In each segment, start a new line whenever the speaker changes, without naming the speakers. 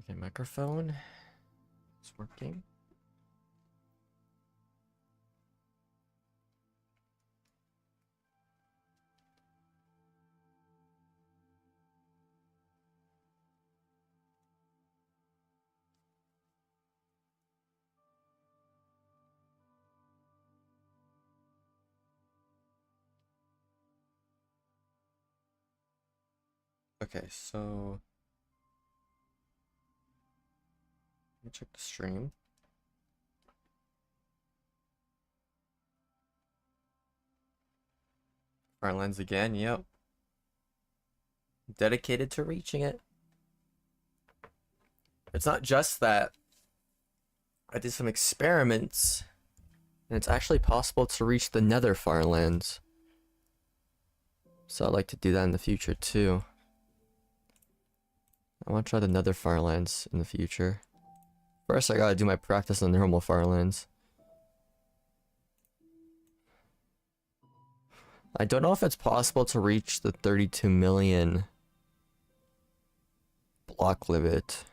Okay, microphone. It's working. Okay, so let me check the stream. Farlands again, yep. Dedicated to reaching it. It's not just that. I did some experiments, and it's actually possible to reach the nether Farlands. So I'd like to do that in the future too. I want to try the nether Farlands in the future. First, I gotta do my practice on the normal Farlands. I don't know if it's possible to reach the 32 million block limit.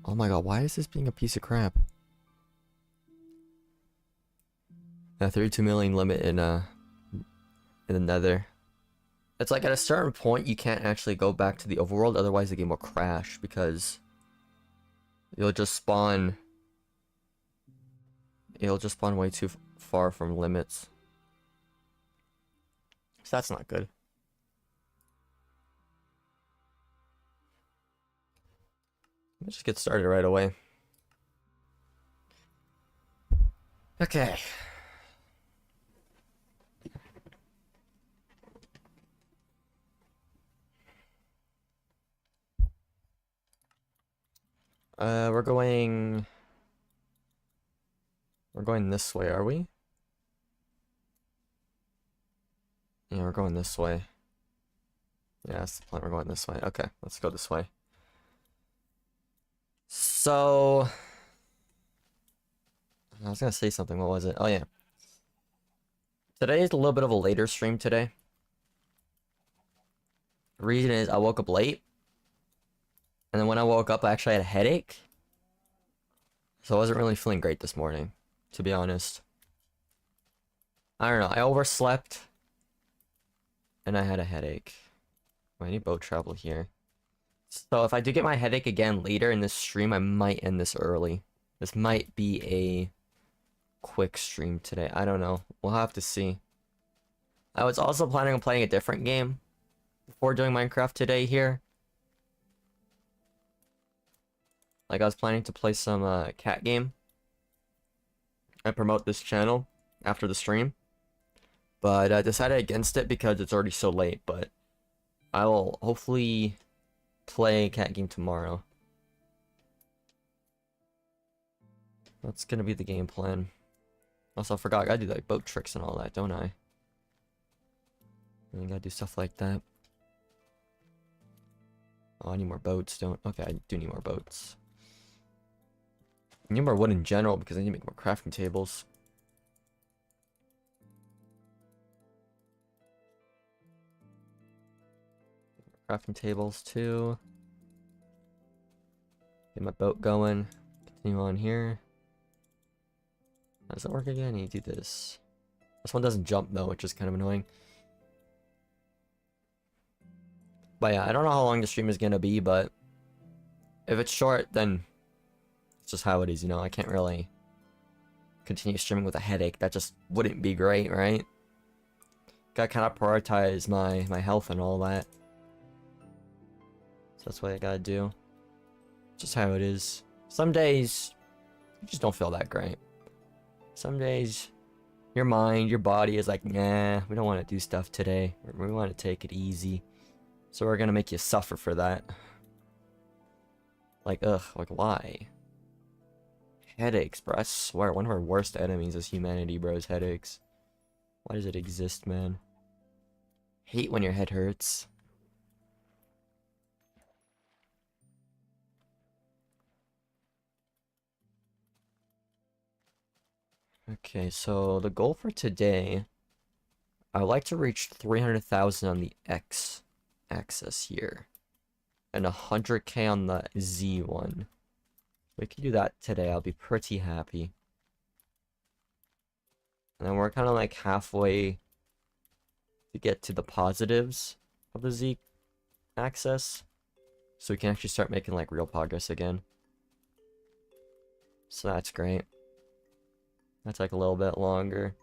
Oh my god, why is this being a piece of crap? Yeah, 32 million limit in the nether. It's like at a certain point you can't actually go back to the overworld, otherwise the game will crash because you'll just spawn way too far from limits. So that's not good. Let's just get started right away. Okay. We're going this way, are we? Yeah, we're going this way. Yeah, that's the plan. We're going this way. Okay, let's go this way. So I was gonna say something. What was it? Oh yeah. Today is a little bit of a later stream today. The reason is I woke up late. And then when I woke up, I actually had a headache. So I wasn't really feeling great this morning, to be honest. I don't know. I overslept. And I had a headache. I need boat travel here. So if I do get my headache again later in this stream, I might end this early. This might be a quick stream today. I don't know. We'll have to see. I was also planning on playing a different game before doing Minecraft today here. Like I was planning to play some cat game and promote this channel after the stream. But I decided against it because it's already so late, but I will hopefully play a cat game tomorrow. That's gonna be the game plan. Also, I forgot, I gotta do like boat tricks and all that, don't I? I gotta do stuff like that. Oh, I need more boats, don't... Okay, I do need more boats. I need more wood in general because I need to make more crafting tables. Crafting tables too. Get my boat going. Continue on here. How does that work again? You do this. This one doesn't jump though, which is kind of annoying. But yeah, I don't know how long the stream is gonna be, but if it's short, then it's just how it is, you know. I can't really continue streaming with a headache. That just wouldn't be great, right? Gotta kind of prioritize my health and all that. So that's what I gotta do. Just how it is. Some days, you just don't feel that great. Some days, your mind, your body is like, nah, we don't want to do stuff today. We want to take it easy. So we're gonna make you suffer for that. Like, ugh, like why? Headaches, bro. I swear, one of our worst enemies is humanity, bro, is headaches. Why does it exist, man? Hate when your head hurts. Okay, so the goal for today, I would like to reach 300,000 on the X axis here. and 100k on the Z one. We can do that today. I'll be pretty happy. And then we're kind of like halfway to get to the positives of the Z axis. So we can actually start making like real progress again. So that's great. That's like a little bit longer.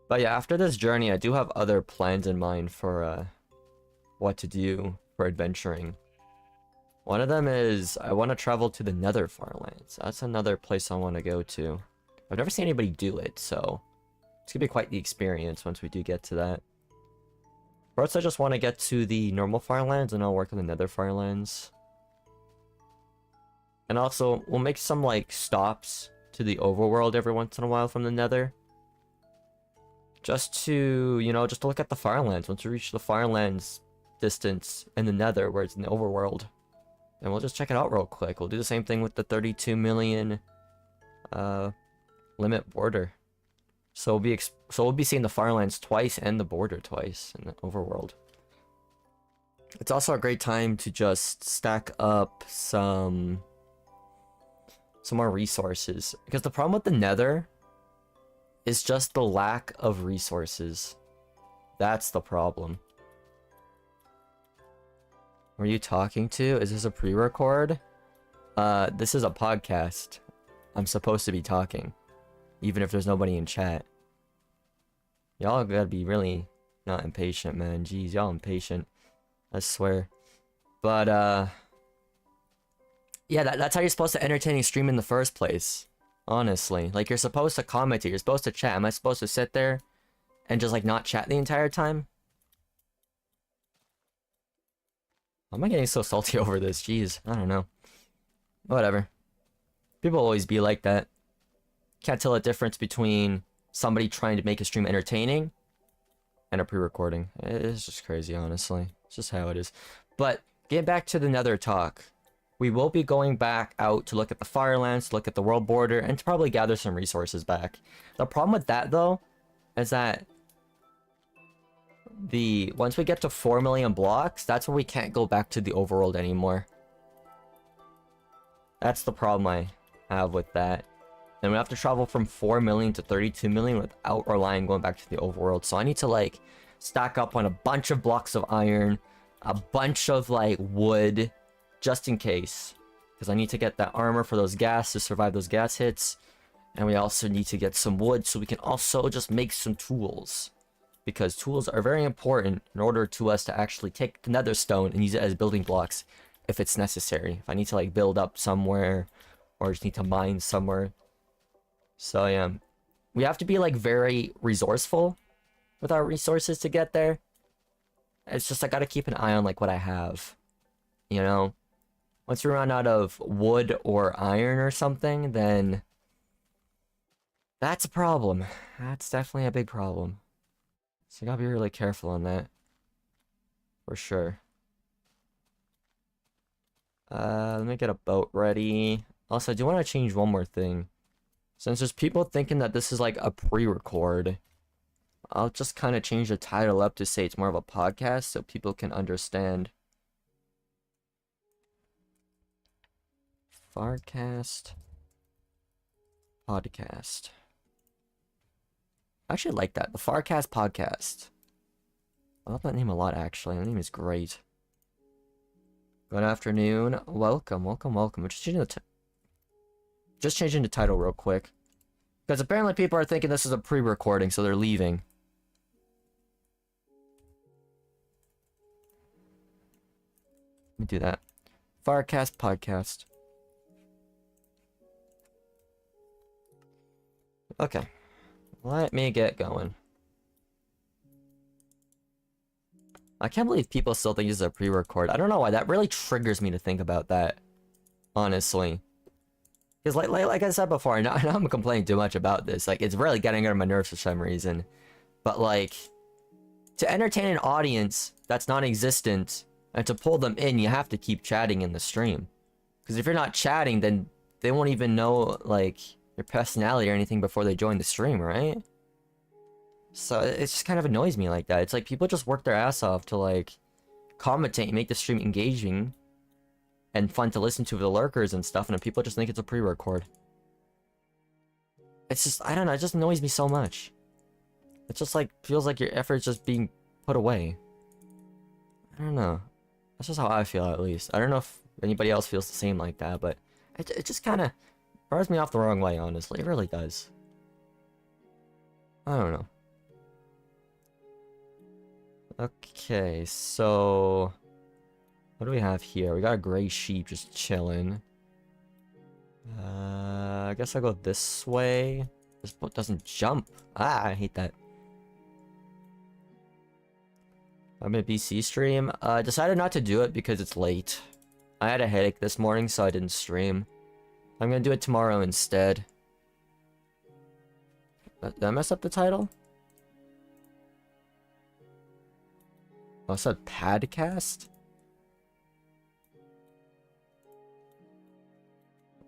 But yeah, after this journey, I do have other plans in mind for what to do for adventuring. One of them is I want to travel to the Nether Farlands. That's another place I want to go to. I've never seen anybody do it, so it's gonna be quite the experience once we do get to that. First, I just want to get to the normal Farlands, and I'll work on the Nether Farlands. And also, we'll make some like stops to the overworld every once in a while from the Nether. Just to, you know, just to look at the Farlands. Once we reach the Farlands distance in the Nether, where it's in the overworld, and we'll just check it out real quick. We'll do the same thing with the 32 million limit border. So we'll be seeing the Farlands twice and the border twice in the overworld. It's also a great time to just stack up some more resources, because the problem with the Nether is just the lack of resources. That's the problem. Were you talking to? Is this a pre-record? This is a podcast. I'm supposed to be talking, even if there's nobody in chat. Y'all gotta be really not impatient, man. Jeez, y'all impatient. I swear. But, yeah, that's how you're supposed to entertain a stream in the first place. Honestly. Like, you're supposed to comment, you're supposed to chat. Am I supposed to sit there and just, like, not chat the entire time? Why am I getting so salty over this? Jeez, I don't know. Whatever. People always be like that. Can't tell the difference between somebody trying to make a stream entertaining and a pre-recording. It's just crazy, honestly. It's just how it is. But, getting back to the Nether talk. We will be going back out to look at the Farlands, to look at the world border, and to probably gather some resources back. The problem with that, though, is that once we get to 4 million blocks, that's when we can't go back to the overworld anymore. That's the problem I have with that. And we have to travel from 4 million to 32 million without relying going back to the overworld. So I need to, like, stack up on a bunch of blocks of iron, a bunch of, like, wood, just in case, because I need to get that armor for those gas to survive those gas hits, and we also need to get some wood so we can also just make some tools, because tools are very important in order to us to actually take the nether stone and use it as building blocks if it's necessary. If I need to like build up somewhere or just need to mine somewhere. So yeah, we have to be like very resourceful with our resources to get there. It's just I gotta keep an eye on like what I have, you know. Once we run out of wood or iron or something, then that's a problem. That's definitely a big problem. So you gotta be really careful on that. For sure. Let me get a boat ready. Also, I do want to change one more thing. Since there's people thinking that this is like a pre-record, I'll just kind of change the title up to say it's more of a podcast so people can understand. Farcast podcast. I actually like that. The Farcast podcast. I love that name a lot, actually. The name is great. Good afternoon. Welcome, welcome, welcome. We're just changing the title real quick. Because apparently people are thinking this is a pre-recording, so they're leaving. Let me do that. Farcast podcast. Okay. Let me get going. I can't believe people still think this is a pre-record. I don't know why. That really triggers me to think about that. Honestly. Because like I said before, I know I'm complaining too much about this. Like, it's really getting under my nerves for some reason. But like, to entertain an audience that's non-existent, and to pull them in, you have to keep chatting in the stream. Because if you're not chatting, then they won't even know, like, your personality or anything before they join the stream, right? So it just kind of annoys me like that. It's like people just work their ass off to like commentate, make the stream engaging and fun to listen to for the lurkers and stuff, and then people just think it's a pre-record. It's just, I don't know, it just annoys me so much. It just like feels like your effort's just being put away. I don't know. That's just how I feel, at least. I don't know if anybody else feels the same like that, but it just kind of rubs me off the wrong way, honestly. It really does. I don't know. Okay, so what do we have here? We got a gray sheep just chilling. I guess I'll go this way. This boat doesn't jump. Ah, I hate that. I'm in a BC stream. I decided not to do it because it's late. I had a headache this morning, so I didn't stream. I'm gonna do it tomorrow instead. Did I mess up the title? Oh, it said Padcast?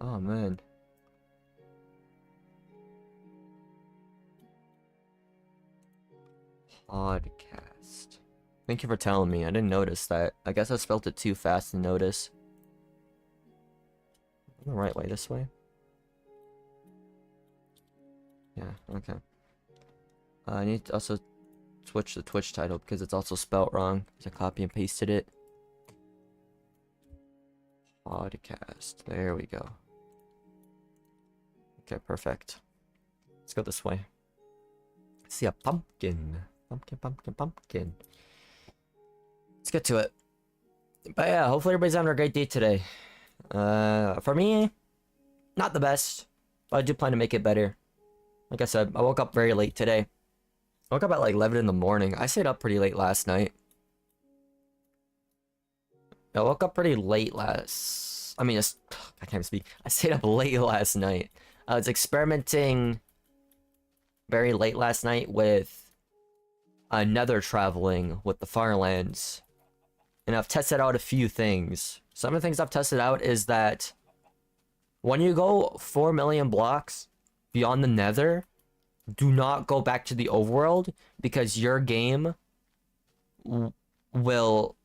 Oh, man. Podcast. Thank you for telling me. I didn't notice that. I guess I spelled it too fast to notice. The right way, this way? Yeah, okay. I need to also switch the Twitch title because it's also spelt wrong. So I copy and pasted it. Podcast. There we go. Okay, perfect. Let's go this way. See a pumpkin. Pumpkin, pumpkin, pumpkin. Let's get to it. But yeah, hopefully everybody's having a great day today. For me, not the best, but I do plan to make it better. Like I said, I woke up very late today. I woke up at like 11 in the morning. I stayed up pretty late last night. I woke up pretty late last... I mean, I can't speak. I stayed up late last night. I was experimenting very late last night with nether traveling with the Farlands. And I've tested out a few things. Some of the things I've tested out is that when you go 4 million blocks beyond the nether, do not go back to the overworld because your game will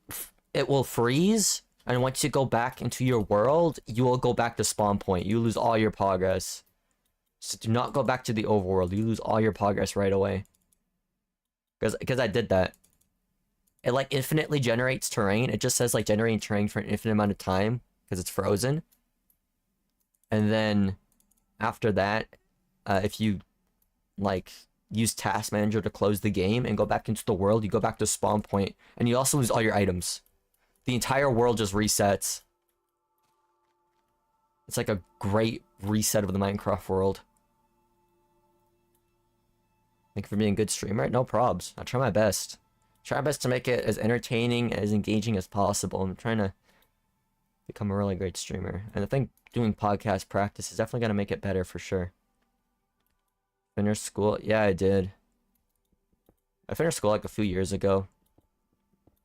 freeze, and once you go back into your world, you will go back to spawn point. You lose all your progress. So do not go back to the overworld. You lose all your progress right away. Because I did that. It like infinitely generates terrain. It just says like generating terrain for an infinite amount of time because it's frozen. And then after that, if you like use Task Manager to close the game and go back into the world, you go back to spawn point, and you also lose all your items. The entire world just resets. It's like a great reset of the Minecraft world. Thank you for being a good streamer. No probs. I try my best. Try my best to make it as entertaining, as engaging as possible. I'm trying to become a really great streamer. And I think doing podcast practice is definitely going to make it better for sure. Finished school? Yeah, I did. I finished school like a few years ago.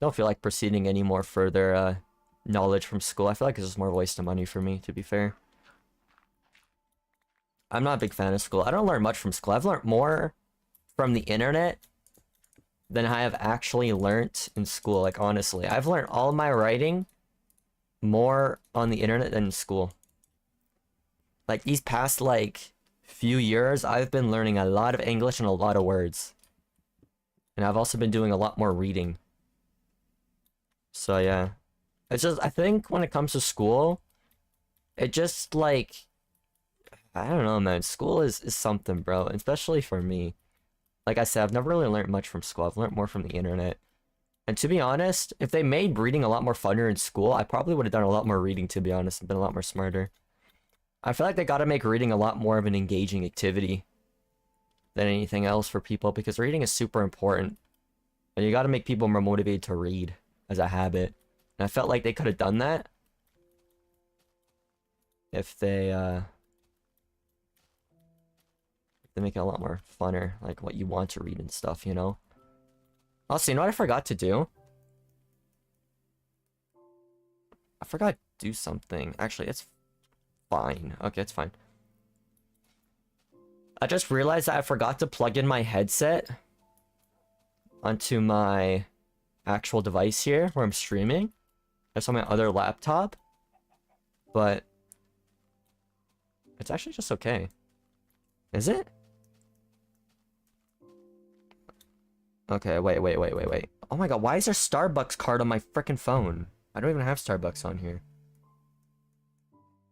Don't feel like proceeding any more further knowledge from school. I feel like it's just more of a waste of money for me, to be fair. I'm not a big fan of school. I don't learn much from school. I've learned more from the internet than I have actually learnt in school, like honestly. I've learned all of my writing more on the internet than in school. Like these past like few years, I've been learning a lot of English and a lot of words. And I've also been doing a lot more reading. So yeah. It's just, I think when it comes to school, it just like, I don't know, man. School is something, bro. Especially for me. Like I said, I've never really learned much from school. I've learned more from the internet. And to be honest, if they made reading a lot more funner in school, I probably would have done a lot more reading, to be honest, and been a lot more smarter. I feel like they gotta make reading a lot more of an engaging activity than anything else for people, because reading is super important. And you gotta make people more motivated to read as a habit. And I felt like they could have done that if they make it a lot more funner, like what you want to read and stuff, you know? Also, you know what I forgot to do? I forgot to do something. Actually, it's fine. Okay, it's fine. I just realized that I forgot to plug in my headset onto my actual device here where I'm streaming. That's on my other laptop. But it's actually just okay. Is it? Okay, wait. Oh my god, why is there Starbucks card on my freaking phone? I don't even have Starbucks on here.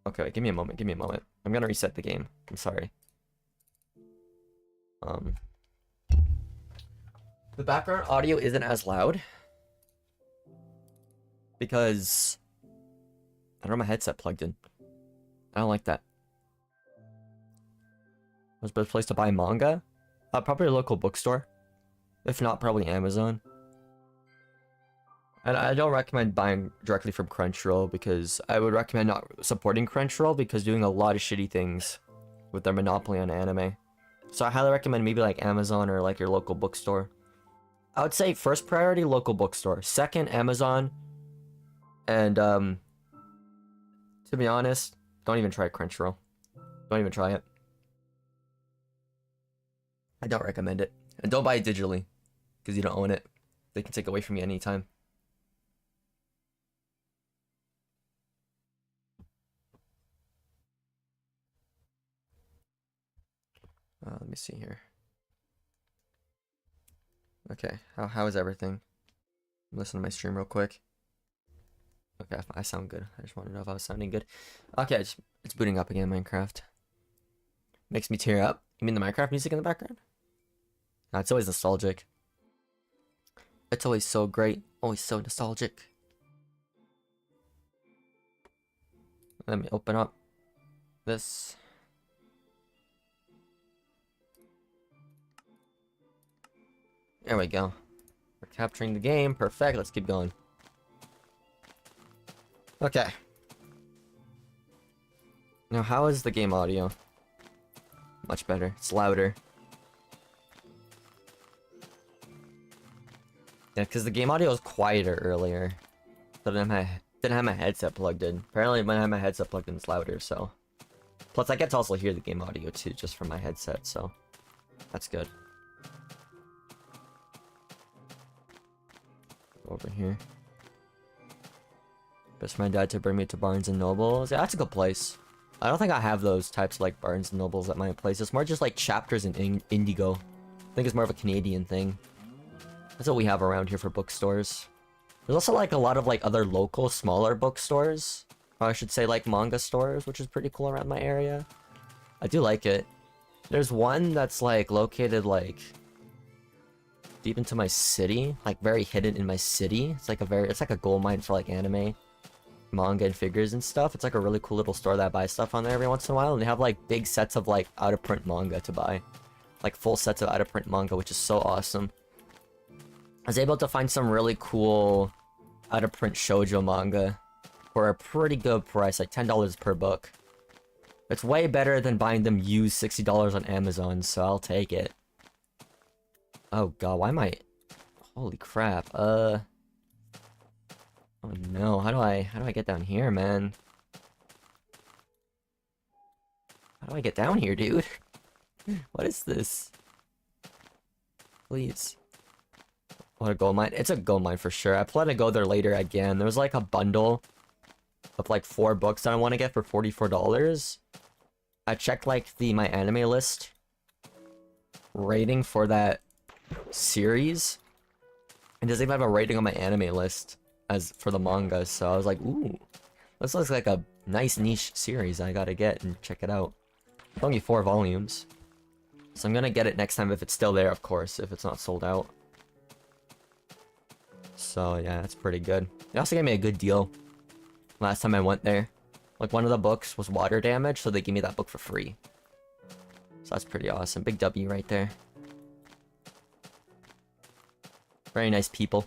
Okay, wait, give me a moment. I'm gonna reset the game. I'm sorry. The background audio isn't as loud because I don't have my headset plugged in. I don't like that. What's the best place to buy manga? Probably a local bookstore. If not, probably Amazon. And I don't recommend buying directly from Crunchyroll because I would recommend not supporting Crunchyroll because doing a lot of shitty things with their monopoly on anime. So I highly recommend maybe like Amazon or like your local bookstore. I would say first priority, local bookstore. Second, Amazon. And to be honest, don't even try Crunchyroll. Don't even try it. I don't recommend it. And don't buy it digitally because you don't own it. They can take it away from you anytime. Let me see here. Okay, how is everything? Listen to my stream real quick. Okay, I sound good. I just want to know if I was sounding good. Okay, it's booting up again, Minecraft. Makes me tear up. You mean the Minecraft music in the background? No, it's always nostalgic. It's always so great. Always so nostalgic. Let me open up this. There we go. We're capturing the game. Perfect. Let's keep going. Okay. Now, how is the game audio? Much better. It's louder. Yeah, because the game audio was quieter earlier. But I didn't have my headset plugged in. Apparently, when I have my headset plugged in, it's louder, so. Plus, I get to also hear the game audio, too, just from my headset, so. That's good. Over here. Best my dad to bring me to Barnes and Nobles. Yeah, that's a good place. I don't think I have those types of like Barnes and Nobles at my place. It's more just like Chapters in Indigo. I think it's more of a Canadian thing. That's what we have around here for bookstores. There's also like a lot of like other local smaller bookstores. Or I should say like manga stores, which is pretty cool around my area. I do like it. There's one that's like located like deep into my city, like very hidden in my city. It's like a gold mine for like anime, manga, and figures and stuff. It's like a really cool little store that I buy stuff on there every once in a while, and they have like big sets of like out of print manga to buy, like full sets of out of print manga, which is so awesome. I was able to find some really cool out of print shoujo manga for a pretty good price, like $10 per book. It's way better than buying them used $60 on Amazon, so I'll take it. Oh god, why am I... Holy crap, Oh no, how do I get down here, man? How do I get down here, dude? What is this? Please. What a gold mine. It's a gold mine for sure. I plan to go there later again. There was like a bundle of like 4 books that I want to get for $44. I checked like my anime list rating for that series, and doesn't even have a rating on my anime list as for the manga, so I was like, ooh, this looks like a nice niche series I gotta get and check it out. It's only 4 volumes, so I'm gonna get it next time if it's still there, of course, if it's not sold out. So yeah, that's pretty good. They also gave me a good deal last time I went there. Like one of the books was water damage, so they gave me that book for free. So that's pretty awesome. Big W right there. Very nice people.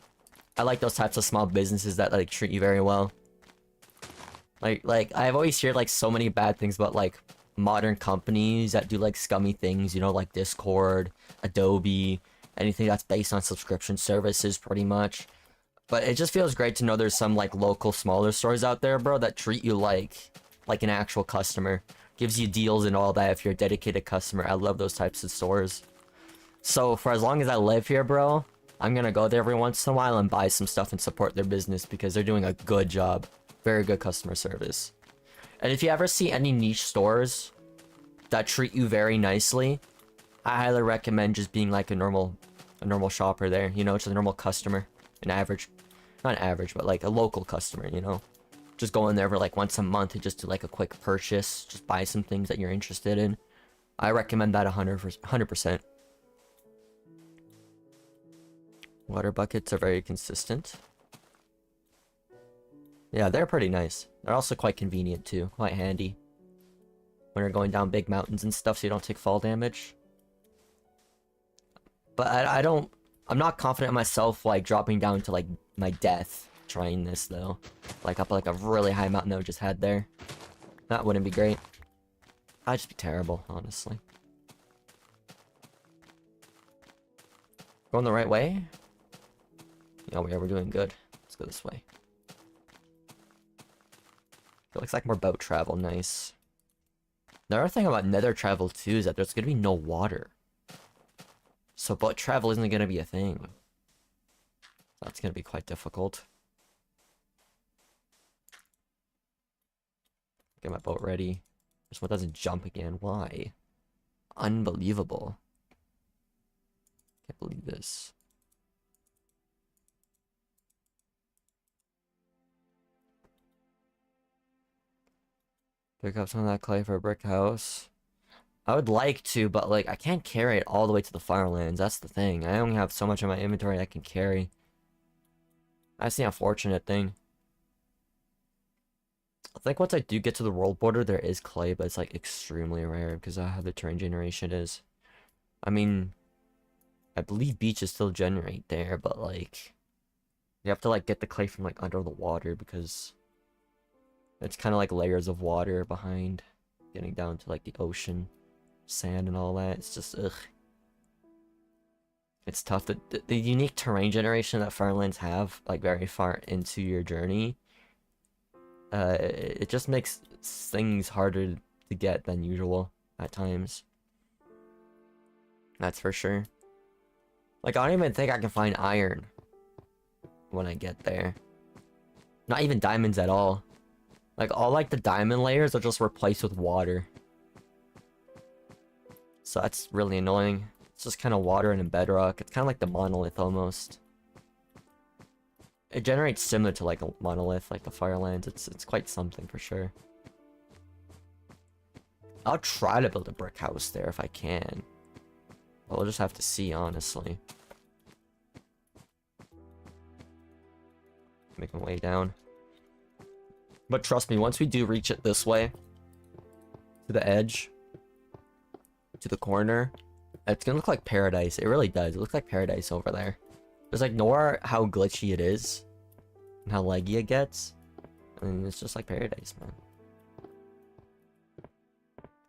I like those types of small businesses that like treat you very well. Like I've always heard like so many bad things about like modern companies that do like scummy things, you know, like Discord, Adobe, anything that's based on subscription services pretty much. But it just feels great to know there's some like local smaller stores out there, bro, that treat you like an actual customer. Gives you deals and all that if you're a dedicated customer. I love those types of stores. So for as long as I live here, bro, I'm gonna go there every once in a while and buy some stuff and support their business because they're doing a good job. Very good customer service. And if you ever see any niche stores that treat you very nicely, I highly recommend just being like a normal shopper there, you know, just a normal customer. An average, not average, but like a local customer, you know. Just go in there for like once a month and just do like a quick purchase. Just buy some things that you're interested in. I recommend that 100%. Water buckets are very consistent. Yeah, they're pretty nice. They're also quite convenient too, quite handy. When you're going down big mountains and stuff so you don't take fall damage. But I'm not confident in myself like dropping down to like my death trying this though. Like up like a really high mountain that we just had there. That wouldn't be great. I'd just be terrible, honestly. Going the right way? Oh yeah, we're doing good. Let's go this way. It looks like more boat travel, nice. The other thing about nether travel too is that there's gonna be no water. So boat travel isn't gonna be a thing. That's gonna be quite difficult. Get my boat ready. This one doesn't jump again. Why? Unbelievable. Can't believe this. Pick up some of that clay for a brick house. I would like to, but like I can't carry it all the way to the Farlands. That's the thing. I only have so much in my inventory I can carry. That's the unfortunate thing. I think once I do get to the world border, there is clay, but it's like extremely rare because of how the terrain generation is. I mean, I believe beaches still generate there, but like you have to like get the clay from like under the water because it's kind of like layers of water behind getting down to like the ocean, sand and all that. It's just ugh. It's tough. The unique terrain generation that Farlands have, like very far into your journey, it just makes things harder to get than usual at times. That's for sure. Like, I don't even think I can find iron when I get there. Not even diamonds at all. Like, all like the diamond layers are just replaced with water. So that's really annoying. It's just kind of water and bedrock. It's kind of like the monolith almost. It generates similar to like a monolith, like the Farlands. It's quite something for sure. I'll try to build a brick house there if I can. But we'll just have to see, honestly. Make my way down. But trust me, once we do reach it this way, to the edge, to the corner, it's gonna look like paradise. It really does. It looks like paradise over there. Just ignore how glitchy it is and how laggy it gets. I mean, it's just like paradise, man.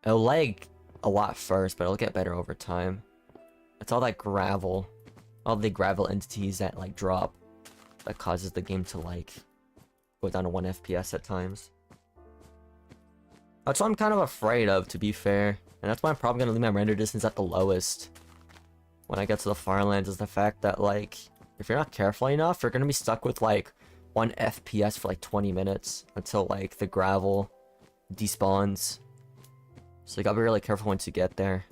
It'll lag a lot first, but it'll get better over time. It's all that gravel, all the gravel entities that like drop, that causes the game to like go down to 1 FPS at times. That's what I'm kind of afraid of, to be fair. And that's why I'm probably going to leave my render distance at the lowest when I get to the Farlands, is the fact that, like, if you're not careful enough, you're going to be stuck with, like, 1 FPS for, like, 20 minutes until, like, the gravel despawns. So you gotta be really careful once you get there.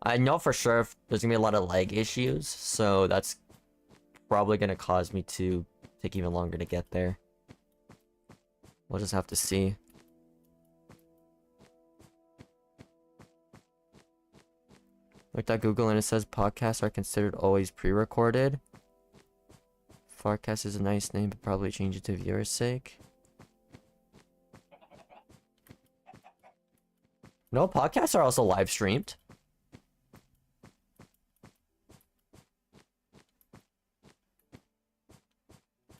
I know for sure there's going to be a lot of lag issues, so that's probably going to cause me to take even longer to get there. We'll just have to see. Looked at Google and it says podcasts are considered always pre-recorded. Farcast is a nice name, but probably change it to viewers' sake. No, podcasts are also live streamed.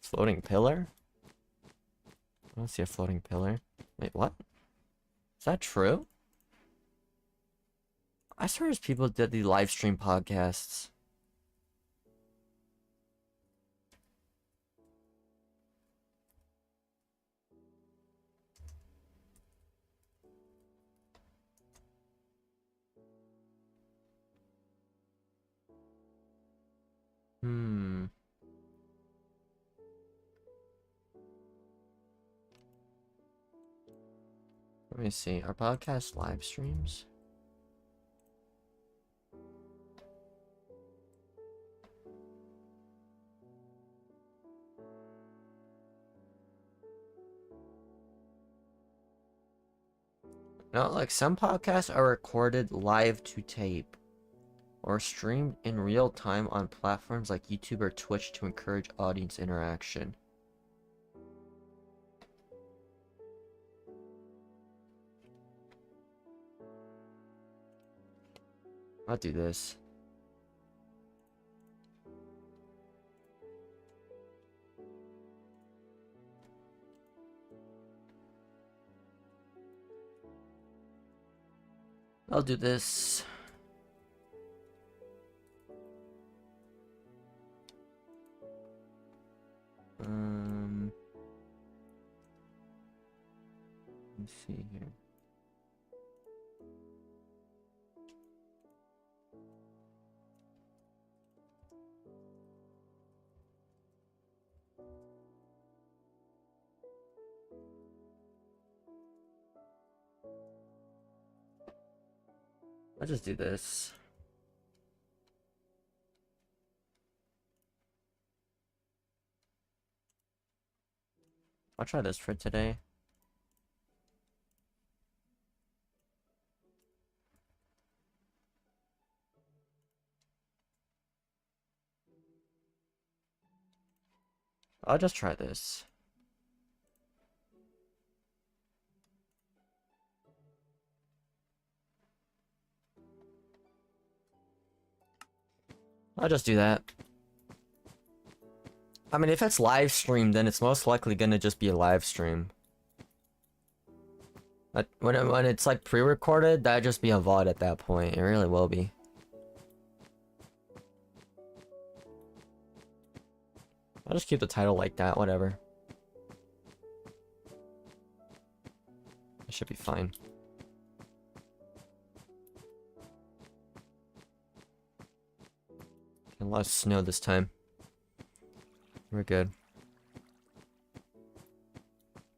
Floating pillar? I don't see a floating pillar. Wait, what? Is that true? I swear there's people that did the live stream podcasts. Let me see. Our podcast live streams? No, like some podcasts are recorded live to tape or streamed in real time on platforms like YouTube or Twitch to encourage audience interaction. I'll do this. I'll do this. Let's see here. I'll just do this. I'll try this for today. I'll just try this. I'll just do that. I mean, if it's live streamed, then it's most likely gonna just be a live stream. But when it's like pre-recorded, that'd just be a VOD at that point. It really will be. I'll just keep the title like that, whatever. It should be fine. A lot of snow this time. We're good.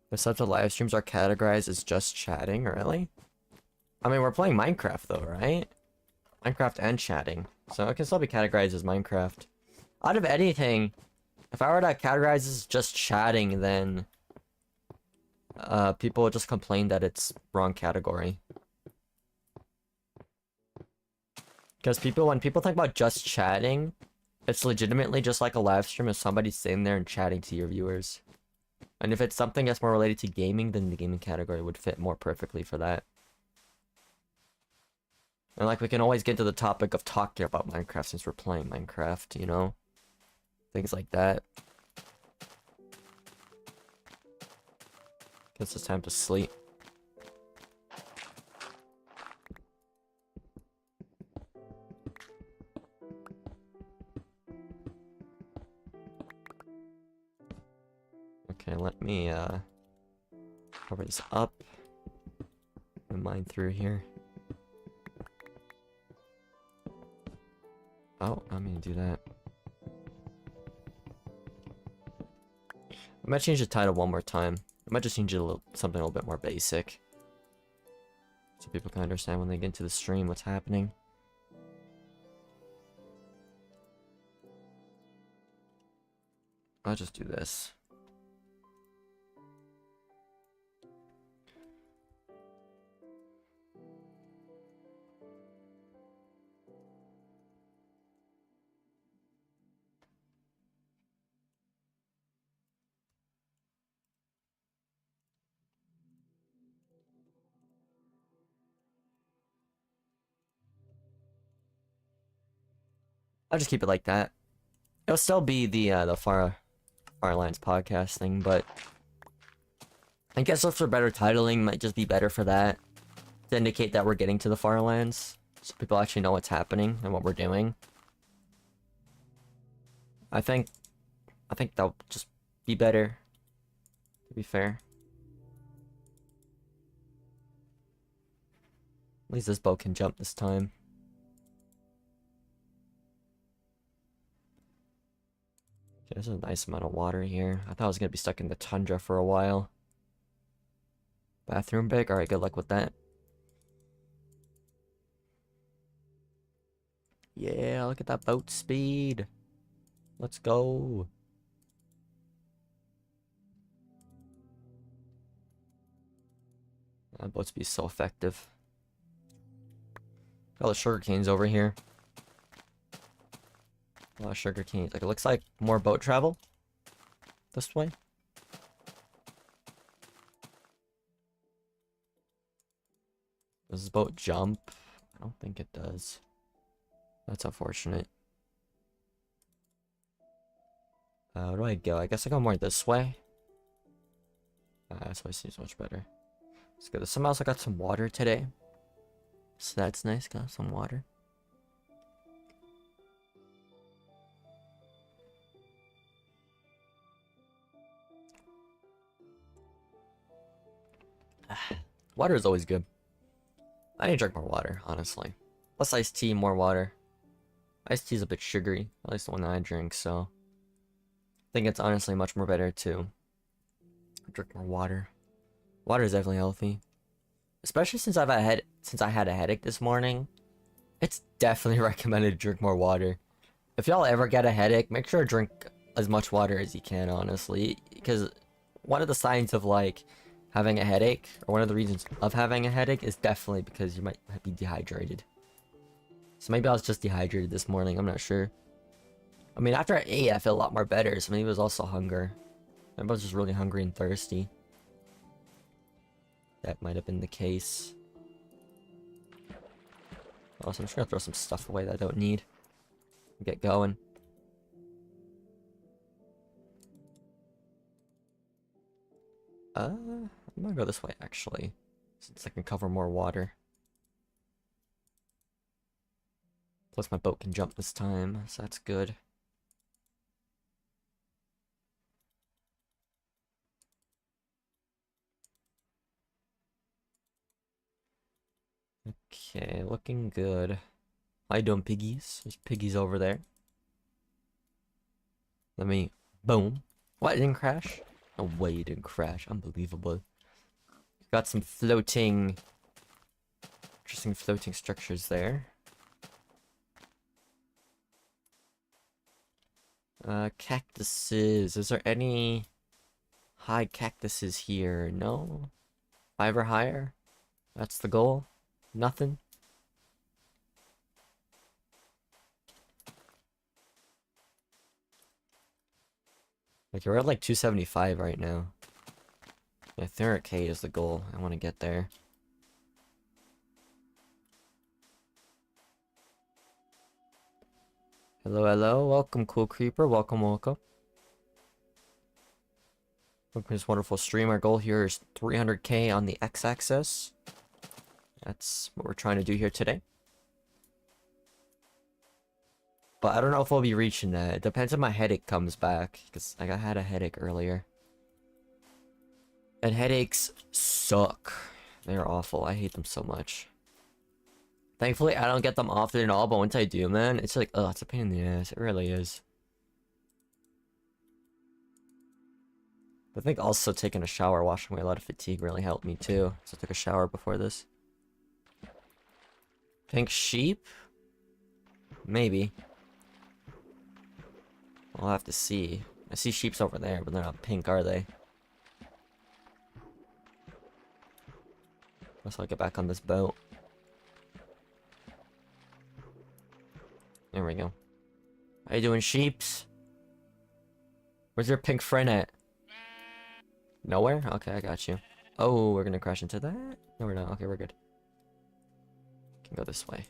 The subs of live streams are categorized as just chatting, really? I mean, we're playing Minecraft though, right? Minecraft and chatting. So it can still be categorized as Minecraft. Out of anything, if I were to categorize as just chatting, then people would just complain that it's wrong category. Because when people think about just chatting, it's legitimately just like a live stream of somebody sitting there and chatting to your viewers. And if it's something that's more related to gaming, then the gaming category would fit more perfectly for that. And like, we can always get to the topic of talking about Minecraft since we're playing Minecraft, you know? Things like that. Guess it's time to sleep. Okay, let me cover this up and mine through here. Oh, I'm gonna do that. I might change the title one more time. I might just change it something a little bit more basic, so people can understand when they get into the stream what's happening. I'll just do this. I'll just keep it like that. It'll still be the Farlands podcast thing, but I guess if for better titling, might just be better for that, to indicate that we're getting to the Farlands, so people actually know what's happening and what we're doing. I think that'll just be better, to be fair. At least this boat can jump this time. Okay, there's a nice amount of water here. I thought I was gonna be stuck in the tundra for a while. Bathroom big? Alright, good luck with that. Yeah, look at that boat speed. Let's go. That boat speed is so effective. Got all the sugar canes over here. A lot of sugar canes. Like, it looks like more boat travel this way. Does this boat jump? I don't think it does. That's unfortunate. Where do I go? I guess I go more this way. This way seems much better. Let's go. Somehow else I got some water today. So that's nice. Got some water. Water is always good. I need to drink more water, honestly. Less iced tea, more water. Iced tea is a bit sugary, at least the one that I drink, so I think it's honestly much more better to drink more water. Water is definitely healthy. Especially since I had a headache this morning. It's definitely recommended to drink more water. If y'all ever get a headache, make sure to drink as much water as you can, honestly. Because one of the signs of, like, having a headache, or one of the reasons of having a headache, is definitely because you might be dehydrated. So maybe I was just dehydrated this morning, I'm not sure. I mean, after I ate, I feel a lot more better, so maybe it was also hunger. Maybe I was just really hungry and thirsty. That might have been the case. Also, I'm just gonna throw some stuff away that I don't need. Get going. I'm gonna go this way, actually. Since I can cover more water. Plus my boat can jump this time, so that's good. Okay, looking good. How you doing, piggies? There's piggies over there. Let me... Boom. What, it didn't crash? No way it didn't crash. Unbelievable. Got some floating... Interesting floating structures there. Cactuses. Is there any high cactuses here? No? 5 or higher? That's the goal? Nothing? Like, we're at like 275 right now. Yeah, 300k is the goal. I want to get there. Hello, hello. Welcome, Cool Creeper. Welcome, welcome. Welcome to this wonderful stream. Our goal here is 300k on the x-axis. That's what we're trying to do here today. But I don't know if we'll be reaching that. It depends if my headache comes back. Because like, I had a headache earlier. And headaches suck. They're awful. I hate them so much. Thankfully, I don't get them often at all, but once I do, man, it's like, oh, it's a pain in the ass. It really is. I think also taking a shower, washing away a lot of fatigue really helped me too. So I took a shower before this. Pink sheep? Maybe. I'll have to see. I see sheeps over there, but they're not pink, are they? Guess I'll get back on this boat. There we go. How you doing, sheeps? Where's your pink friend at? Nowhere? Okay, I got you. Oh, we're gonna crash into that? No, we're not. Okay, we're good. Can go this way.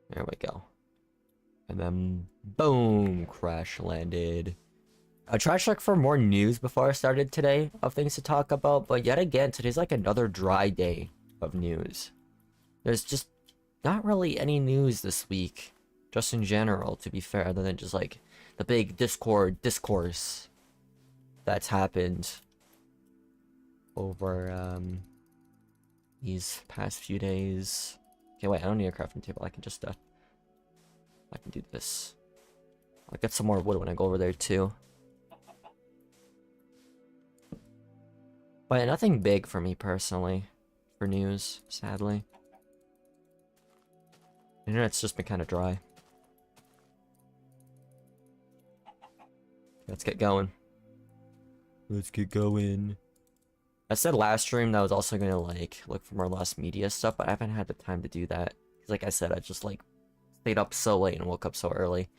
There we go. And then, boom! Crash landed. I tried to check for more news before I started today of things to talk about, but yet again, today's like another dry day of news. There's just not really any news this week, just in general, to be fair, other than just like the big Discord discourse that's happened over these past few days. Okay, wait, I don't need a crafting table. I can just I can do this. I'll get some more wood when I go over there too. But nothing big for me personally, for news, sadly. The internet's just been kind of dry. Let's get going. Let's get going. I said last stream that I was also gonna like look for more lost media stuff, but I haven't had the time to do that. Like I said, I just like stayed up so late and woke up so early.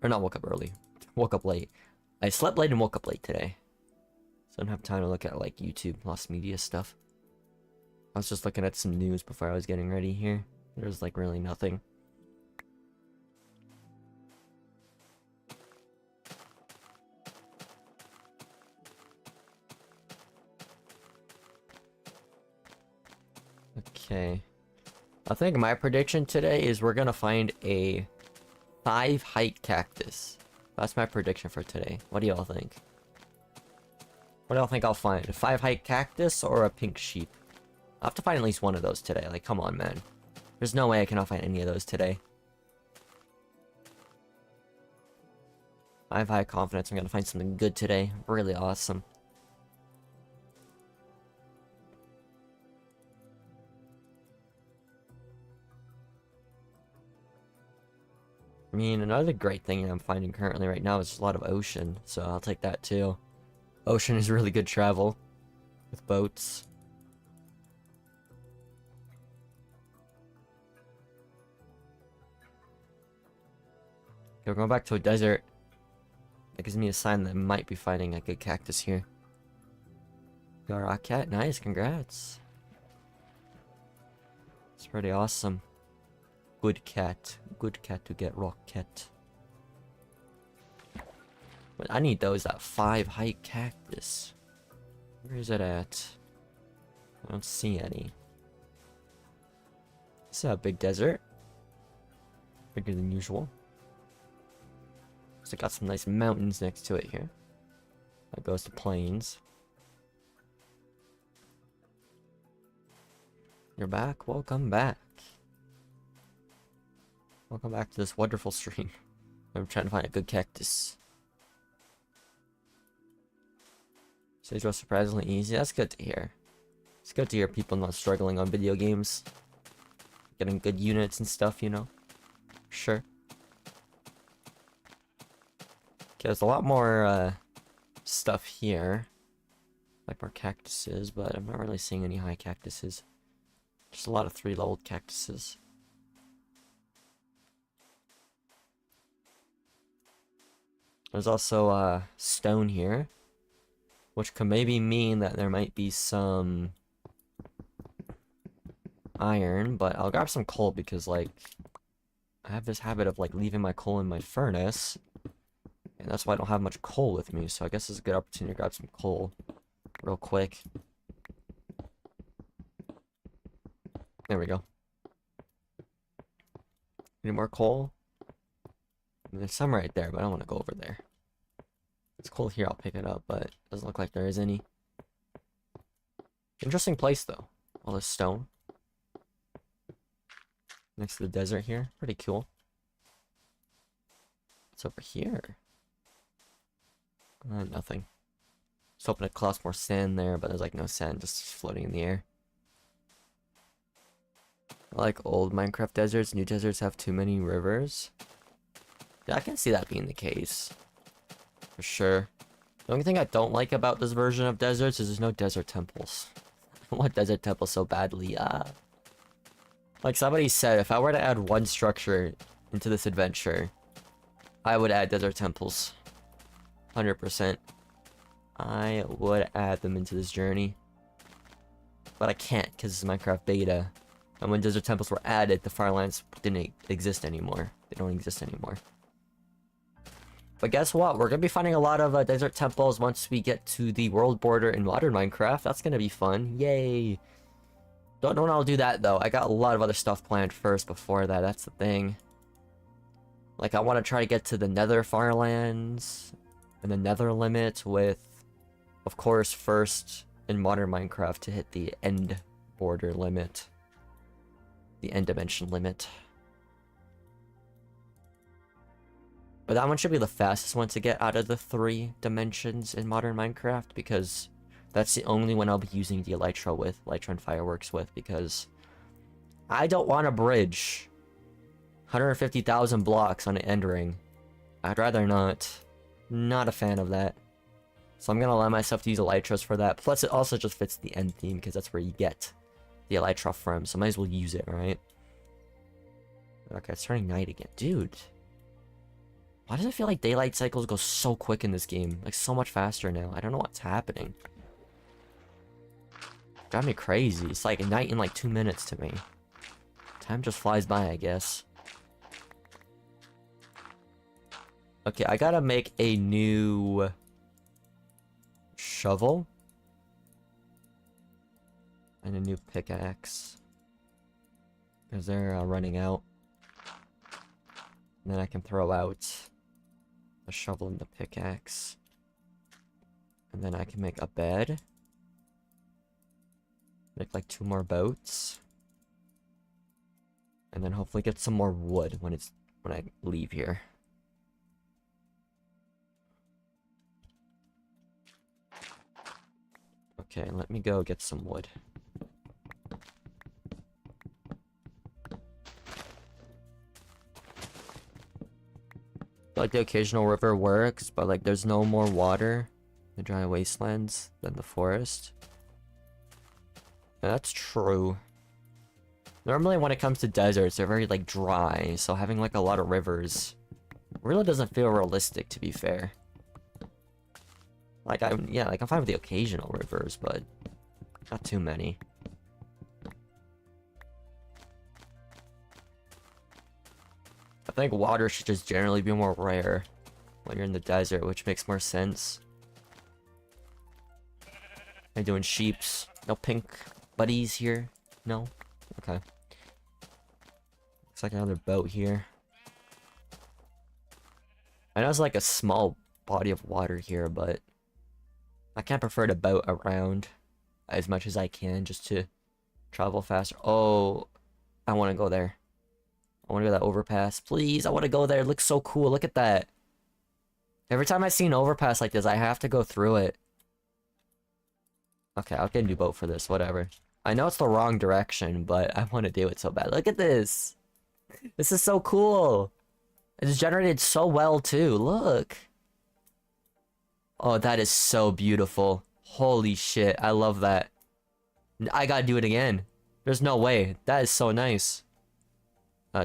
Or not woke up early. Woke up late. I slept late and woke up late today. So I don't have time to look at like YouTube lost media stuff. I was just looking at some news before I was getting ready here. There's like really nothing. Okay. I think my prediction today is we're gonna find a 5-height cactus. That's my prediction for today. What do y'all think? What do y'all think I'll find? A 5-height cactus or a pink sheep? I'll have to find at least one of those today. Like, come on, man. There's no way I cannot find any of those today. I have high confidence I'm gonna find something good today. Really awesome. I mean, another great thing I'm finding currently right now is just a lot of ocean, so I'll take that too. Ocean is really good travel with boats. Okay, we're going back to a desert. That gives me a sign that I might be finding a good cactus here. Got a rock cat, nice, congrats. It's pretty awesome. Good cat to get rock cat. But I need those at 5-height cactus. Where is it at? I don't see any. This is a big desert. Bigger than usual. So got some nice mountains next to it here. That goes to plains. You're back? Welcome back. Welcome back to this wonderful stream. I'm trying to find a good cactus. Stage was surprisingly easy. That's good to hear. It's good to hear people not struggling on video games. Getting good units and stuff, you know? Sure. Okay, there's a lot more stuff here. Like more cactuses, but I'm not really seeing any high cactuses. Just a lot of 3-leveled cactuses. There's also stone here, which could maybe mean that there might be some iron, but I'll grab some coal because like I have this habit of like leaving my coal in my furnace, and that's why I don't have much coal with me, so I guess it's a good opportunity to grab some coal real quick. There we go. Any more coal? There's some right there, but I don't want to go over there. It's cool here, I'll pick it up, but it doesn't look like there is any. Interesting place, though. All this stone. Next to the desert here. Pretty cool. What's over here? Nothing. Just hoping to collect more sand there, but there's like no sand, just floating in the air. I like old Minecraft deserts. New deserts have too many rivers. Yeah, I can see that being the case. For sure. The only thing I don't like about this version of deserts is there's no desert temples. I want desert temples so badly. Like somebody said, if I were to add one structure into this adventure, I would add desert temples. 100%. I would add them into this journey. But I can't because it's Minecraft beta. And when desert temples were added, the Farlands didn't exist anymore. They don't exist anymore. But guess what? We're going to be finding a lot of desert temples once we get to the world border in modern Minecraft. That's going to be fun. Yay! Don't know when I'll do that, though. I got a lot of other stuff planned first before that. That's the thing. Like, I want to try to get to the nether Farlands and the nether limit with, of course, first in modern Minecraft to hit the end border limit. The end dimension limit. But that one should be the fastest one to get out of the 3 dimensions in modern Minecraft, because That's the only one I'll be using the Elytra and Fireworks with, because I don't want a bridge 150,000 blocks on an end ring. I'd rather not. Not a fan of that. So I'm gonna allow myself to use Elytras for that. Plus it also just fits the end theme, because that's where you get the Elytra from, so might as well use it, right? Okay, it's turning night again. Dude. Why does it feel like daylight cycles go so quick in this game? Like, so much faster now. I don't know what's happening. Got me crazy. It's like night in like 2 minutes to me. Time just flies by, I guess. Okay, I gotta make a new shovel. And a new pickaxe. Because they're running out. And then I can throw out the shovel and the pickaxe. And then I can make a bed. Make like 2 more boats. And then hopefully get some more wood when I leave here. Okay, let me go get some wood. Like the occasional river works, but like there's no more water in the dry wastelands than the forest. Yeah, that's true. Normally when it comes to deserts, they're very like dry, so having like a lot of rivers really doesn't feel realistic, to be fair. Like I'm fine with the occasional rivers, but not too many. I think water should just generally be more rare when you're in the desert, which makes more sense. Am I doing sheeps? No pink buddies here? No? Okay. Looks like another boat here. I know it's like a small body of water here, but I can't prefer to boat around as much as I can just to travel faster. Oh, I want to go there. I want to go to that overpass. Please, I want to go there. It looks so cool. Look at that. Every time I see an overpass like this, I have to go through it. Okay, I'll get a new boat for this. Whatever. I know it's the wrong direction, but I want to do it so bad. Look at this. This is so cool. It's generated so well, too. Look. Oh, that is so beautiful. Holy shit. I love that. I gotta do it again. There's no way. That is so nice.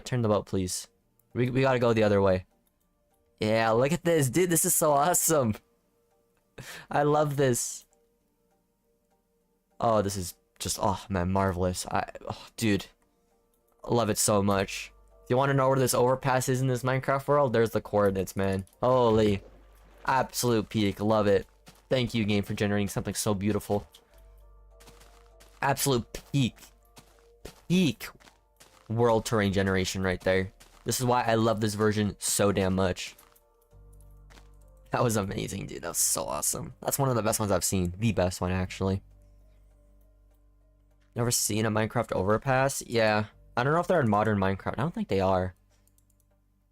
Turn the boat, please. We gotta go the other way. Yeah, look at this. Dude, this is so awesome. I love this. Oh, this is just, oh man, marvelous. Dude, I love it so much. If you want to know where this overpass is in this Minecraft world, there's the coordinates, man. Holy. Absolute peak. Love it. Thank you, game, for generating something so beautiful. Absolute peak. Peak world terrain generation right there. This is why I love this version so damn much. That was amazing, dude. That was so awesome. That's one of the best ones I've seen. The best one, actually. Never seen a Minecraft overpass? Yeah. I don't know if they're in modern Minecraft. I don't think they are.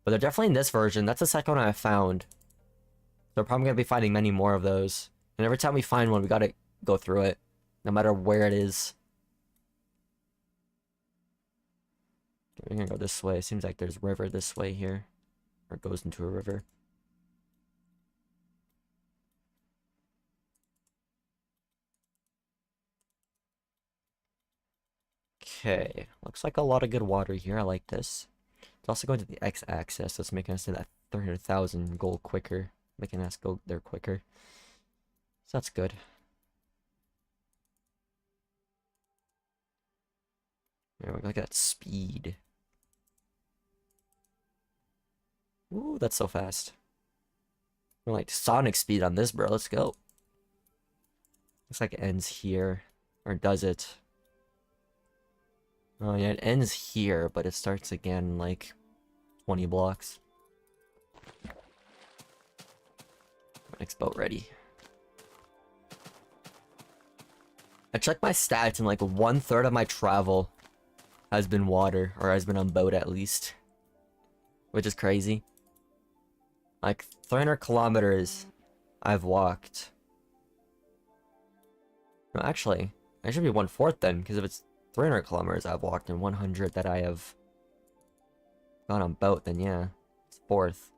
But they're definitely in this version. That's the second one I found. So we're probably going to be finding many more of those. And every time we find one, we got to go through it. No matter where it is. We're going to go this way. It seems like there's a river this way here. Or it goes into a river. Okay. Looks like a lot of good water here. I like this. It's also going to the x-axis. That's making us to that 300,000 gold quicker. Making us go there quicker. So that's good. Yeah, look at that speed. Ooh, that's so fast. We're like Sonic speed on this, bro. Let's go. Looks like it ends here. Or does it? Oh yeah, it ends here, but it starts again in like 20 blocks. Next boat ready. I checked my stats and like 1/3 of my travel has been water, or has been on boat at least. Which is crazy. Like 300 kilometers I've walked. No, actually, I should be 1/4 then, because if it's 300 kilometers I've walked and 100 that I have gone on boat, then yeah, it's fourth.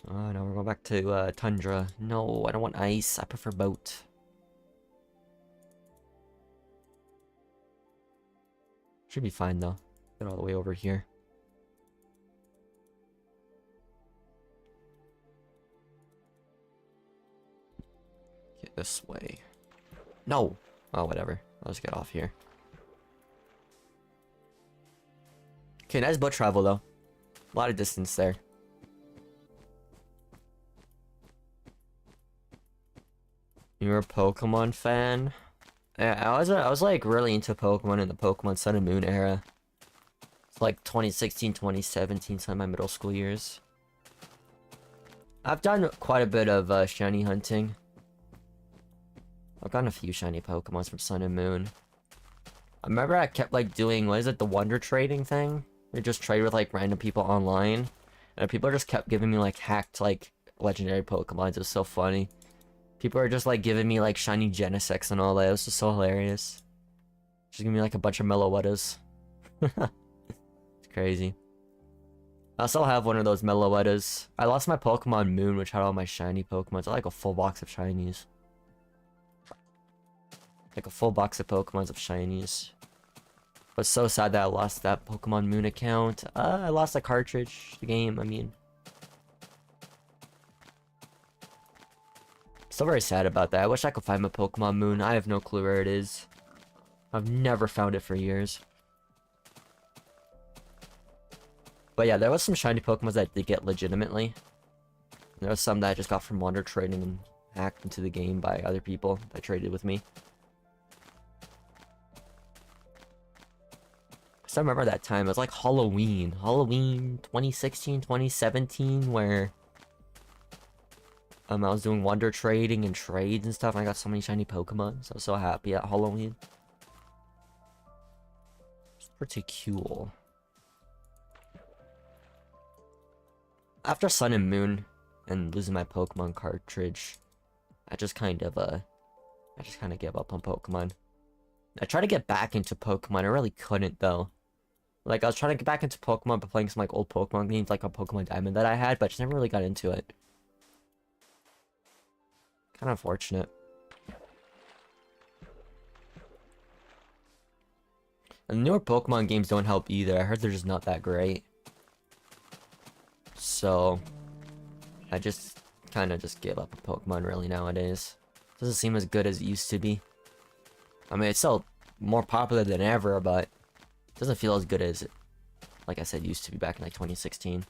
Oh, no, we're going back to tundra. No, I don't want ice. I prefer boat. Should be fine though. Get all the way over here. Get this way. No! Oh, whatever. I'll just get off here. Okay, nice boat travel though. A lot of distance there. You're a Pokemon fan? Yeah, I was like really into Pokemon in the Pokemon Sun and Moon era. It's like 2016, 2017, some of my middle school years. I've done quite a bit of shiny hunting. I've gotten a few shiny Pokemons from Sun and Moon. I remember I kept like doing, what is it, the wonder trading thing? You just trade with like random people online. And people just kept giving me like hacked like legendary Pokemons. It was so funny. People are just like giving me like shiny Genesects and all that. It was just so hilarious. Just giving me like a bunch of Meloettas. It's crazy. I still have one of those Meloettas. I lost my Pokemon Moon, which had all my shiny Pokemons. I like a full box of shinies. Like a full box of Pokemons of shinies. But so sad that I lost that Pokemon Moon account. I lost the cartridge, the game, I mean. Still very sad about that. I wish I could find my Pokemon Moon. I have no clue where it is. I've never found it for years. But yeah, there was some shiny Pokemon that I did get legitimately. There was some that I just got from wonder trading and hacked into the game by other people that traded with me. I still remember that time. It was like Halloween. Halloween 2016, 2017, where I was doing wonder trading and trades and stuff, and I got so many shiny Pokemon, so I was so happy at Halloween. It's pretty cool. After Sun and Moon and losing my Pokemon cartridge, I just kind of gave up on Pokemon. I tried to get back into Pokemon, I really couldn't though. Like, I was trying to get back into Pokemon by playing some like old Pokemon games, like a Pokemon Diamond that I had, but I just never really got into it. Kind of unfortunate. And the newer Pokemon games don't help either. I heard they're just not that great. So, I just kind of just gave up on Pokemon really nowadays. Doesn't seem as good as it used to be. I mean, it's still more popular than ever, but it doesn't feel as good as it, like I said, used to be back in like 2016.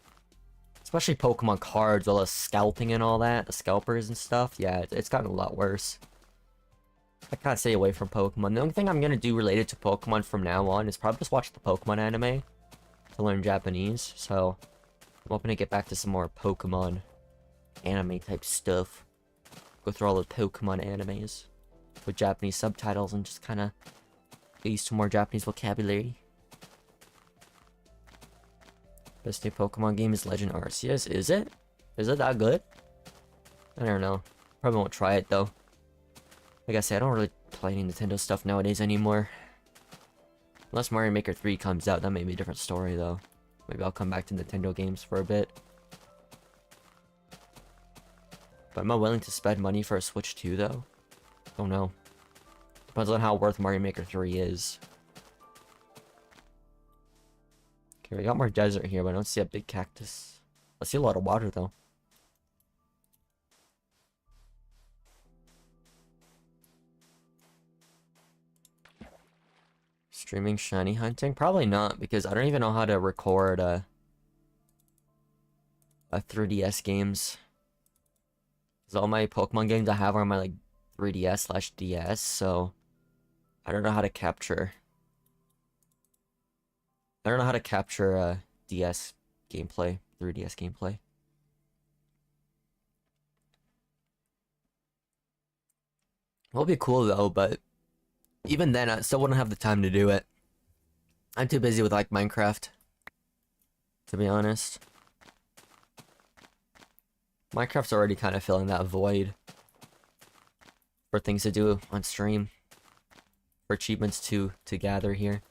Especially Pokemon cards, all the scalping and all that, the scalpers and stuff. Yeah, it's gotten a lot worse. I can't stay away from Pokemon. The only thing I'm gonna do related to Pokemon from now on is probably just watch the Pokemon anime to learn Japanese. So I'm hoping to get back to some more Pokemon anime type stuff. Go through all the Pokemon animes with Japanese subtitles and just kind of get used to more Japanese vocabulary. Best new Pokemon game is Legend Arceus. Is it? Is it that good? I don't know. Probably won't try it though. Like I said, I don't really play any Nintendo stuff nowadays anymore. Unless Mario Maker 3 comes out, that may be a different story though. Maybe I'll come back to Nintendo games for a bit. But am I willing to spend money for a Switch 2 though? Don't know. Depends on how worth Mario Maker 3 is. Okay, we got more desert here, but I don't see a big cactus. I see a lot of water though. Streaming shiny hunting? Probably not, because I don't even know how to record a 3DS games. Because all my Pokemon games I have are on my like 3DS/DS, so I don't know how to capture. I don't know how to capture DS gameplay, 3DS gameplay. It will be cool though, but even then, I still wouldn't have the time to do it. I'm too busy with like Minecraft, to be honest. Minecraft's already kind of filling that void for things to do on stream, for achievements to gather here.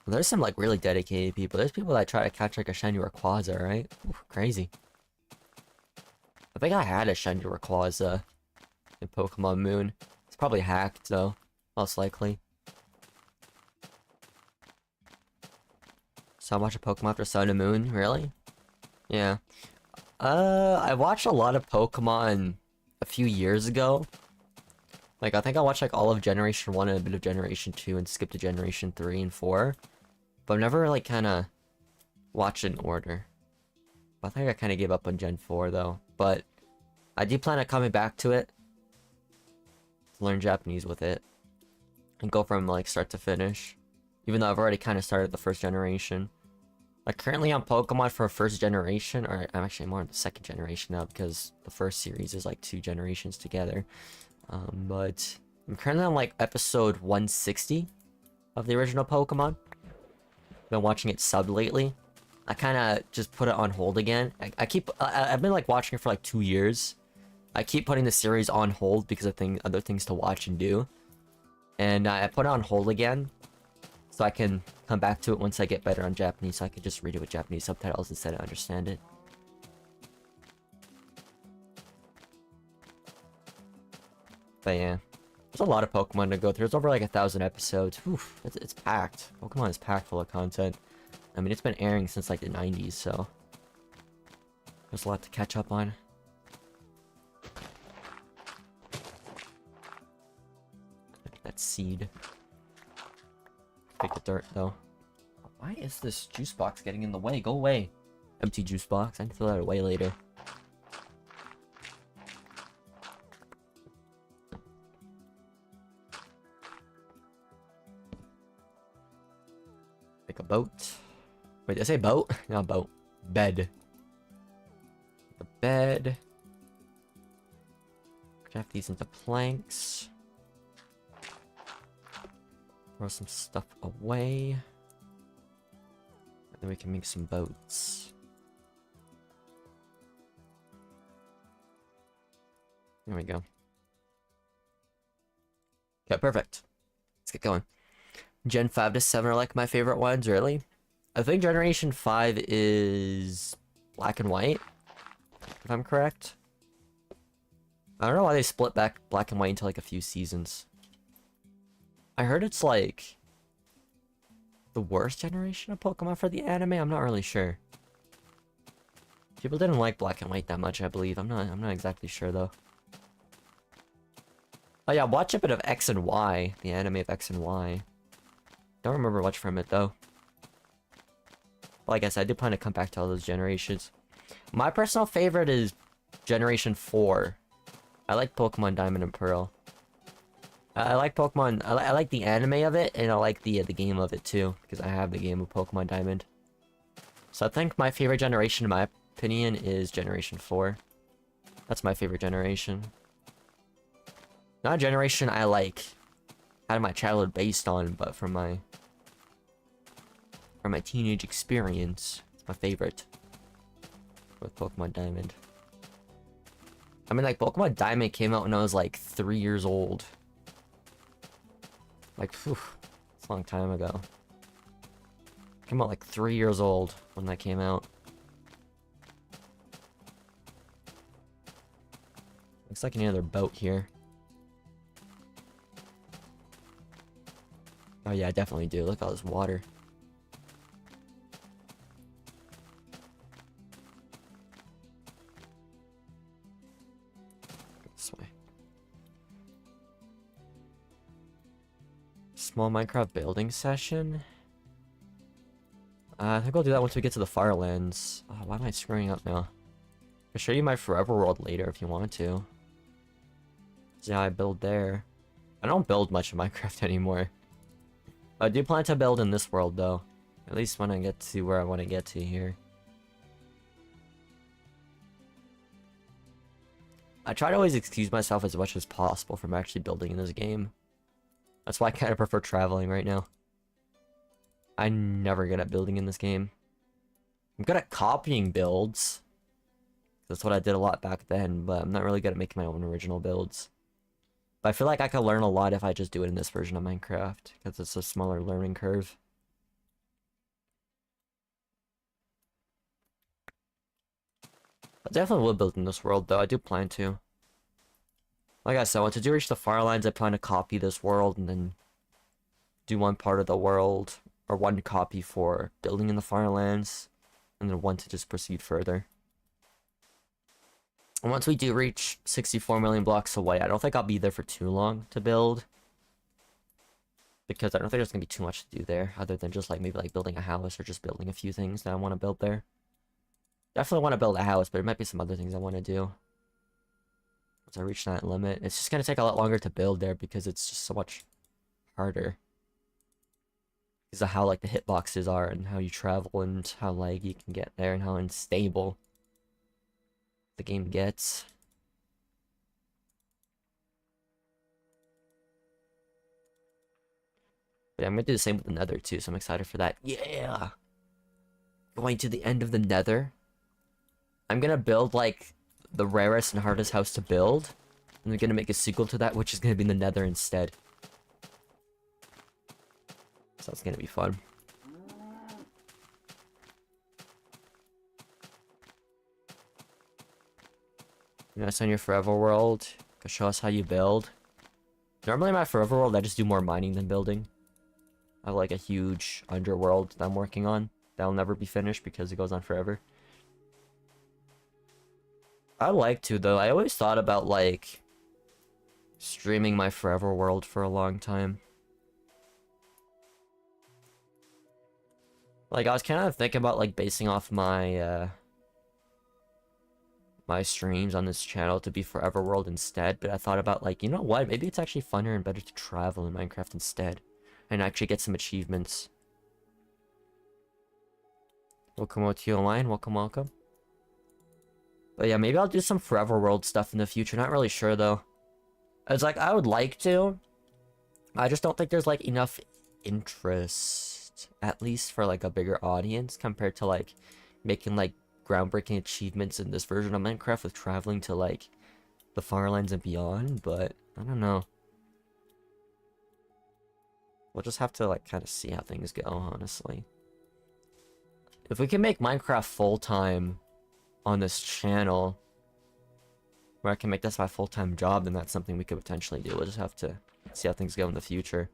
There's some like really dedicated people. There's people that try to catch like a shiny Rayquaza, right? Oof, crazy. I think I had a shiny Rayquaza in Pokemon Moon. It's probably hacked though, most likely. So I watch a Pokemon after Sun and Moon, really? Yeah. I watched a lot of Pokemon a few years ago. Like, I think I watched like all of Generation 1 and a bit of Generation 2 and skipped to Generation 3 and 4. But I've never like kinda watched it in order. I think I kinda gave up on Gen 4 though. But I do plan on coming back to it. Learn Japanese with it. And go from like start to finish. Even though I've already kinda started the first generation. Like currently on Pokemon for first generation, or I'm actually more on the second generation now because the first series is like 2 generations together. But I'm currently on like episode 160 of the original Pokemon. Been watching it subbed lately. I kind of just put it on hold again. I've been like watching it for like 2 years. I keep putting the series on hold because of other things to watch and do. And I put it on hold again. So I can come back to it once I get better on Japanese, so I can just read it with Japanese subtitles instead of understand it. But yeah, there's a lot of Pokemon to go through. There's over like 1,000 episodes. Oof, it's packed. Pokemon is packed full of content. I mean, it's been airing since like the 90s, so there's a lot to catch up on. That seed. Pick the dirt though. Why is this juice box getting in the way? Go away. Empty juice box. I can throw that away later. Make a boat. Wait, did I say boat? Not boat. Bed. Make a bed. Craft these into planks. Throw some stuff away. And then we can make some boats. There we go. Okay, perfect. Let's get going. Gen 5 to 7 are like my favorite ones, really. I think Generation 5 is black and white, if I'm correct. I don't know why they split back black and white into like a few seasons. I heard it's like the worst generation of Pokemon for the anime. I'm not really sure. People didn't like black and white that much, I believe. I'm not exactly sure though. Oh yeah, watch a bit of X and Y, the anime of X and Y. Don't remember much from it though. But like I said, I do plan to come back to all those generations. My personal favorite is Generation 4. I like Pokemon Diamond and Pearl. I like Pokemon. I like the anime of it, and I like the game of it too, because I have the game of Pokemon Diamond. So I think my favorite generation, in my opinion, is Generation 4. That's my favorite generation. Not a generation I like had my childhood based on, but from my teenage experience, it's my favorite with Pokemon Diamond. I mean, like Pokemon Diamond came out when I was like 3 years old. Like, phew, it's a long time ago. Came out like 3 years old when that came out. Looks like any other boat here. Oh yeah, I definitely do. Look at all this water. This way. Small Minecraft building session. I think I'll do that once we get to the Farlands. Oh, why am I screwing up now? I'll show you my forever world later if you want to. See how I build there. I don't build much in Minecraft anymore. I do plan to build in this world though. At least when I get to where I want to get to here. I try to always excuse myself as much as possible from actually building in this game. That's why I kind of prefer traveling right now. I'm never good at building in this game. I'm good at copying builds. That's what I did a lot back then, but I'm not really good at making my own original builds. But I feel like I could learn a lot if I just do it in this version of Minecraft, because it's a smaller learning curve. I definitely will build in this world, though. I do plan to. Like I said, once I do reach the Farlands, I plan to copy this world and then do one part of the world, or one copy for building in the Farlands, and then one to just proceed further. And once we do reach 64 million blocks away, I don't think I'll be there for too long to build. Because I don't think there's going to be too much to do there, other than just like maybe like building a house or just building a few things that I want to build there. Definitely want to build a house, but there might be some other things I want to do. Once I reach that limit, it's just going to take a lot longer to build there because it's just so much harder. Because of how like the hitboxes are and how you travel and how laggy you can get there and how unstable the game gets. But yeah, I'm gonna do the same with the Nether too, so I'm excited for that. Yeah! Going to the end of the Nether. I'm gonna build like the rarest and hardest house to build. And I'm gonna make a sequel to that, which is gonna be in the Nether instead. So that's gonna be fun. You know, on your forever world, go show us how you build. Normally in my forever world, I just do more mining than building. I have like a huge underworld that I'm working on. That'll never be finished because it goes on forever. I like to though. I always thought about like streaming my forever world for a long time. Like I was kind of thinking about like basing off my my streams on this channel to be forever world instead, but I thought about like, you know what, maybe it's actually funner and better to travel in Minecraft instead and actually get some achievements. Welcome out to you online, welcome. But yeah, maybe I'll do some forever world stuff in the future, not really sure though. It's like, I would like to, I just don't think there's like enough interest, at least for like a bigger audience compared to like making like groundbreaking achievements in this version of Minecraft with traveling to like the Farlands and beyond, but I don't know. We'll just have to like kind of see how things go, honestly. If we can make Minecraft full-time on this channel, where I can make this my full-time job, then that's something we could potentially do. We'll just have to see how things go in the future.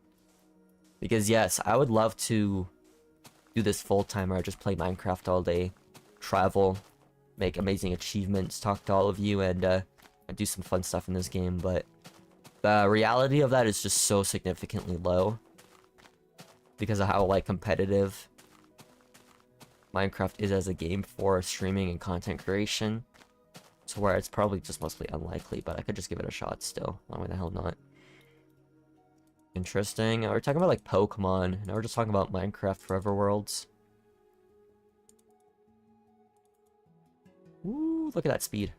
Because yes, I would love to do this full-time where I just play Minecraft all day, travel, make amazing achievements, talk to all of you, and do some fun stuff in this game, but the reality of that is just so significantly low because of how like competitive Minecraft is as a game for streaming and content creation, to where it's probably just mostly unlikely, but I could just give it a shot still. Why the hell not? Interesting. We're talking about like Pokemon, now we're just talking about Minecraft Forever Worlds. Ooh, look at that speed.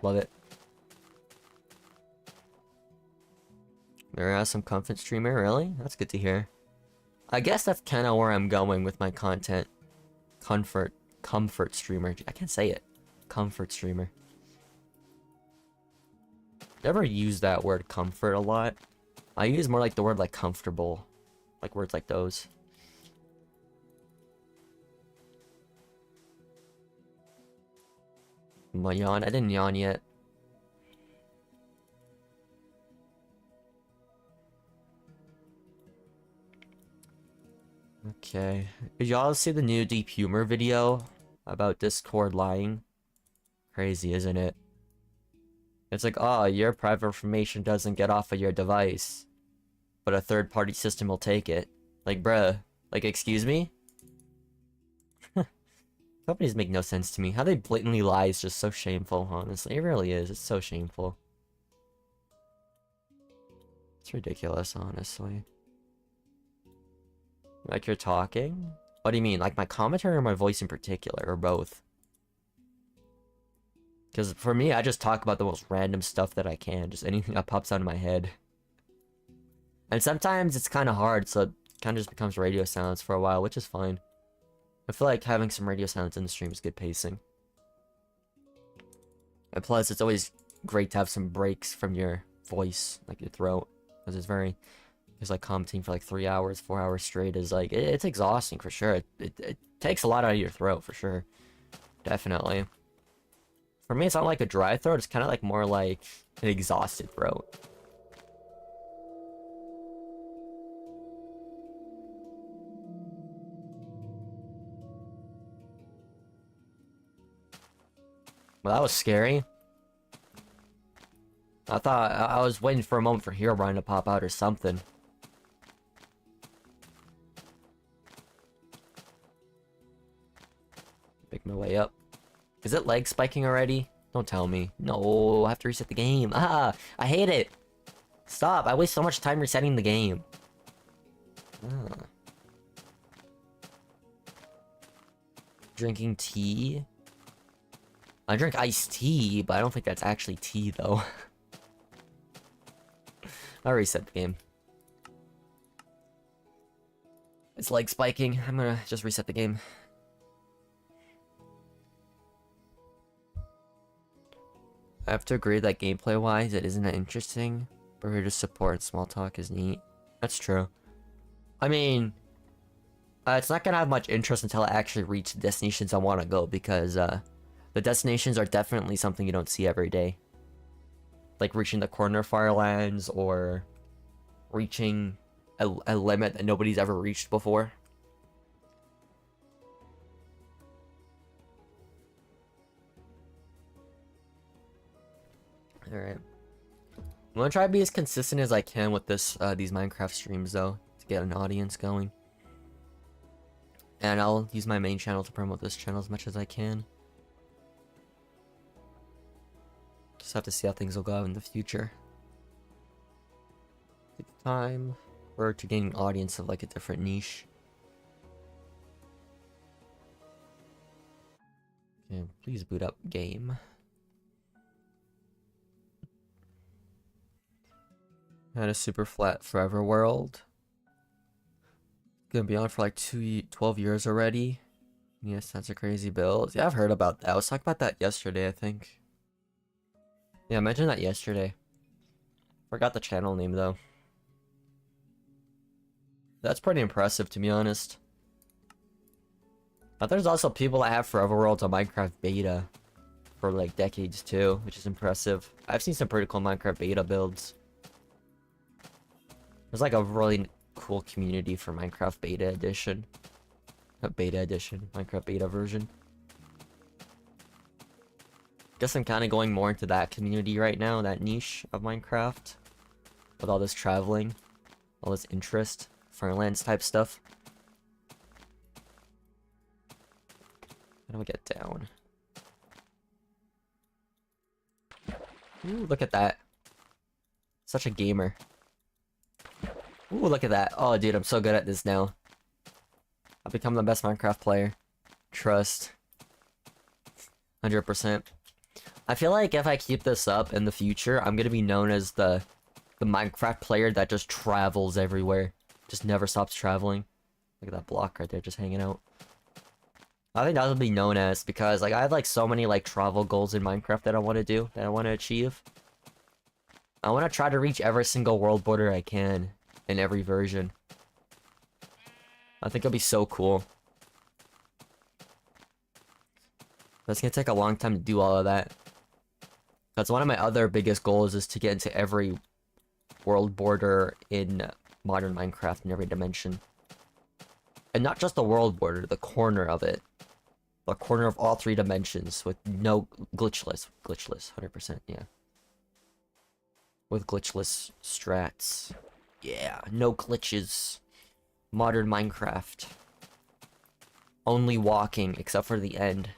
Love it. There are some comfort streamer, really? That's good to hear. I guess that's kind of where I'm going with my content. Comfort streamer. I can't say it. Comfort streamer. Never use that word comfort a lot. I use more like the word like comfortable. Like words like those. My yawn. I didn't yawn yet. Okay. Did y'all see the new Deep Humor video about Discord lying? Crazy, isn't it? It's like, oh, your private information doesn't get off of your device, but a third-party system will take it. Like, bruh. Like, excuse me? Companies make no sense to me. How they blatantly lie is just so shameful, honestly. It really is. It's so shameful. It's ridiculous, honestly. Like you're talking? What do you mean? Like my commentary or my voice in particular? Or both? Because for me, I just talk about the most random stuff that I can. Just anything that pops out of my head. And sometimes it's kind of hard, so it kind of just becomes radio silence for a while, which is fine. I feel like having some radio silence in the stream is good pacing. And plus, it's always great to have some breaks from your voice, like your throat, because it's like commenting for like 3 hours, 4 hours straight is like, it's exhausting for sure. It takes a lot out of your throat for sure. Definitely. For me, it's not like a dry throat, it's kind of like more like an exhausted throat. Well, that was scary. I thought I was waiting for a moment for Herobrine to pop out or something. Make my way up. Is it leg spiking already? Don't tell me. No, I have to reset the game. Ah, I hate it. Stop, I waste so much time resetting the game. Ah. Drinking tea? I drink iced tea, but I don't think that's actually tea, though. I'll reset the game. It's leg spiking. I'm gonna just reset the game. I have to agree that gameplay-wise, it isn't that interesting, but we're just support small talk is neat. That's true. I mean, it's not gonna have much interest until I actually reach the destinations I want to go, because the destinations are definitely something you don't see every day. Like reaching the corner of Farlands, or reaching a limit that nobody's ever reached before. Alright. I'm gonna try to be as consistent as I can with this these Minecraft streams though, to get an audience going. And I'll use my main channel to promote this channel as much as I can. Just have to see how things will go in the future. Take time or to gain an audience of like a different niche. Okay, please boot up game. Had a super flat forever world. Gonna be on for like 12 years already. Yes, that's a crazy build. Yeah, I've heard about that. I was talking about that yesterday, I think. Yeah, I mentioned that yesterday. Forgot the channel name though. That's pretty impressive, to be honest. But there's also people that have forever worlds on Minecraft beta for like decades too, which is impressive. I've seen some pretty cool Minecraft beta builds. There's like a really cool community for Minecraft beta edition. Not beta edition, Minecraft beta version. Guess I'm kind of going more into that community right now, that niche of Minecraft. With all this traveling, all this interest, Farlands type stuff. How do I get down? Ooh, look at that. Such a gamer. Ooh, look at that. Oh, dude, I'm so good at this now. I've become the best Minecraft player. Trust. 100%. I feel like if I keep this up in the future, I'm gonna be known as the Minecraft player that just travels everywhere. Just never stops traveling. Look at that block right there, just hanging out. I think that would be known as, because like I have like so many like travel goals in Minecraft that I want to do, that I want to achieve. I want to try to reach every single world border I can in every version. I think it'll be so cool. That's gonna take a long time to do all of that. That's one of my other biggest goals, is to get into every world border in modern Minecraft in every dimension. And not just the world border, the corner of it. The corner of all 3 dimensions with no glitchless. Glitchless, 100%, yeah. With glitchless strats. Yeah, no glitches. Modern Minecraft. Only walking, except for the end.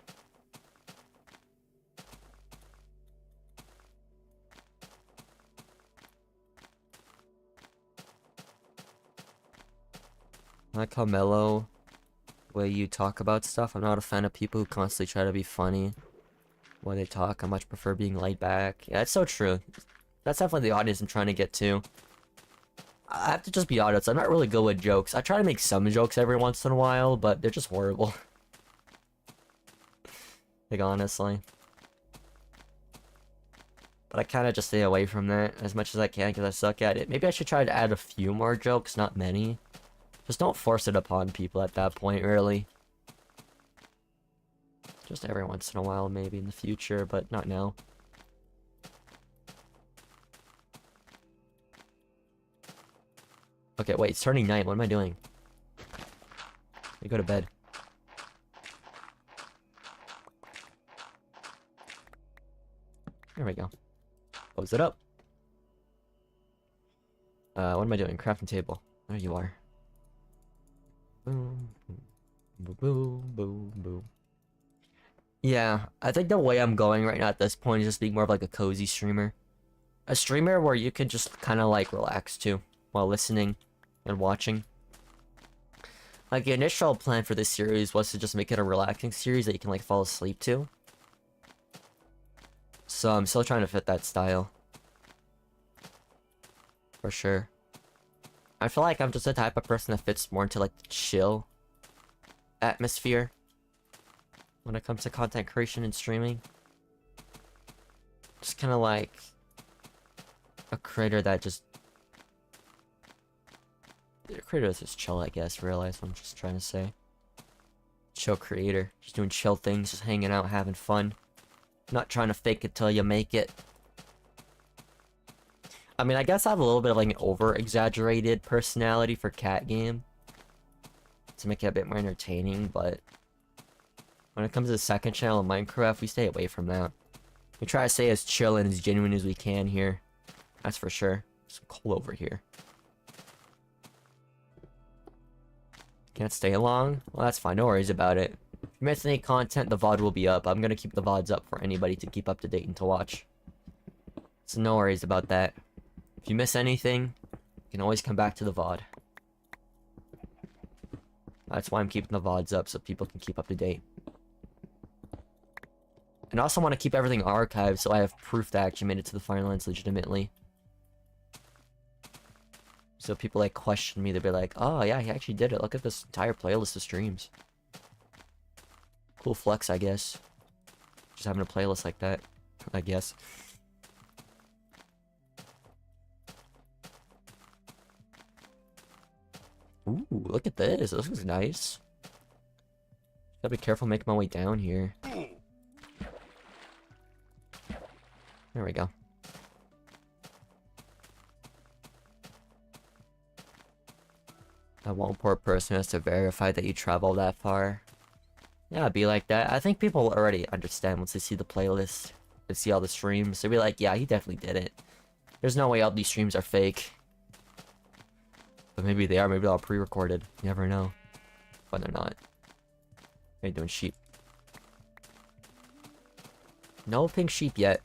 I like how mellow way you talk about stuff. I'm not a fan of people who constantly try to be funny when they talk. I much prefer being laid back. Yeah, it's so true. That's definitely the audience I'm trying to get to. I have to just be honest, I'm not really good with jokes. I try to make some jokes every once in a while, but they're just horrible. Like, honestly. But I kind of just stay away from that as much as I can because I suck at it. Maybe I should try to add a few more jokes, not many. Just don't force it upon people at that point, really. Just every once in a while, maybe in the future, but not now. Okay, wait, it's turning night. What am I doing? Let me go to bed. There we go. Close it up. What am I doing? Crafting table. There you are. Boom, boom, boom, boom, boom, boom. Yeah, I think the way I'm going right now at this point is just being more of like a cozy streamer. A streamer where you can just kind of like relax too while listening and watching. Like the initial plan for this series was to just make it a relaxing series that you can like fall asleep to. So I'm still trying to fit that style. For sure. I feel like I'm just the type of person that fits more into like the chill atmosphere when it comes to content creation and streaming. Just kind of like a creator that just... A creator that's just chill, I guess. Realize what I'm just trying to say. Chill creator. Just doing chill things, just hanging out, having fun. Not trying to fake it till you make it. I mean, I guess I have a little bit of like an over-exaggerated personality for cat game. To make it a bit more entertaining, but... When it comes to the second channel of Minecraft, we stay away from that. We try to stay as chill and as genuine as we can here. That's for sure. Some coal over here. Can't stay long? Well, that's fine. No worries about it. If you miss any content, the VOD will be up. I'm gonna keep the VODs up for anybody to keep up to date and to watch. So no worries about that. If you miss anything, you can always come back to the VOD. That's why I'm keeping the VODs up, so people can keep up to date. And I also want to keep everything archived, so I have proof that I actually made it to the Farlands legitimately. So if people like question me, they'll be like, oh yeah, he actually did it. Look at this entire playlist of streams. Cool flex, I guess. Just having a playlist like that, I guess. Ooh, look at this. This looks nice. Gotta be careful making my way down here. There we go. That one poor person has to verify that you travel that far. Yeah, it'd be like that. I think people already understand once they see the playlist. They see all the streams. They'll be like, yeah, he definitely did it. There's no way all these streams are fake. But maybe they are. Maybe they're all pre-recorded. You never know. But they're not. How you doing, sheep? No pink sheep yet.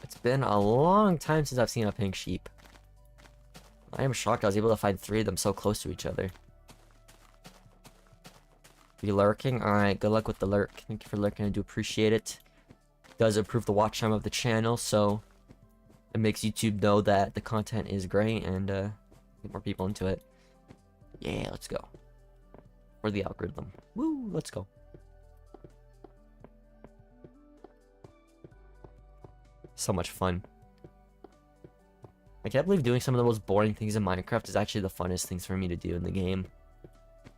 It's been a long time since I've seen a pink sheep. I am shocked I was able to find 3 of them so close to each other. You lurking? Alright, good luck with the lurk. Thank you for lurking, I do appreciate it. It does improve the watch time of the channel, so it makes YouTube know that the content is great and get more people into it. Yeah, let's go. For the algorithm. Woo, let's go. So much fun. I can't believe doing some of the most boring things in Minecraft is actually the funnest things for me to do in the game.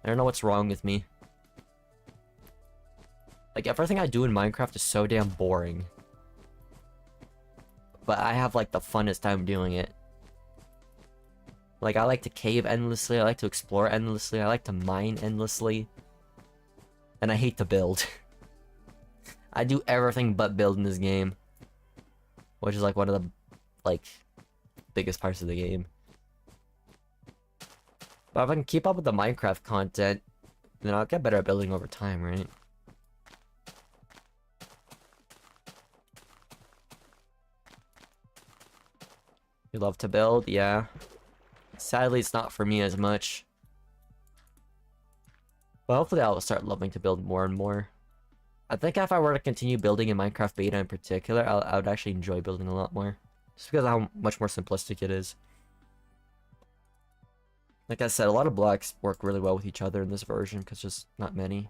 I don't know what's wrong with me. Like, everything I do in Minecraft is so damn boring. But I have, like, the funnest time doing it. Like, I like to cave endlessly, I like to explore endlessly, I like to mine endlessly. And I hate to build. I do everything but build in this game. Which is, like, one of the, like, biggest parts of the game. But if I can keep up with the Minecraft content, then I'll get better at building over time, right? You love to build? Yeah. Sadly, it's not for me as much. But hopefully I'll start loving to build more and more. I think if I were to continue building in Minecraft Beta in particular, I would actually enjoy building a lot more. Just because of how much more simplistic it is. Like I said, a lot of blocks work really well with each other in this version, because just not many.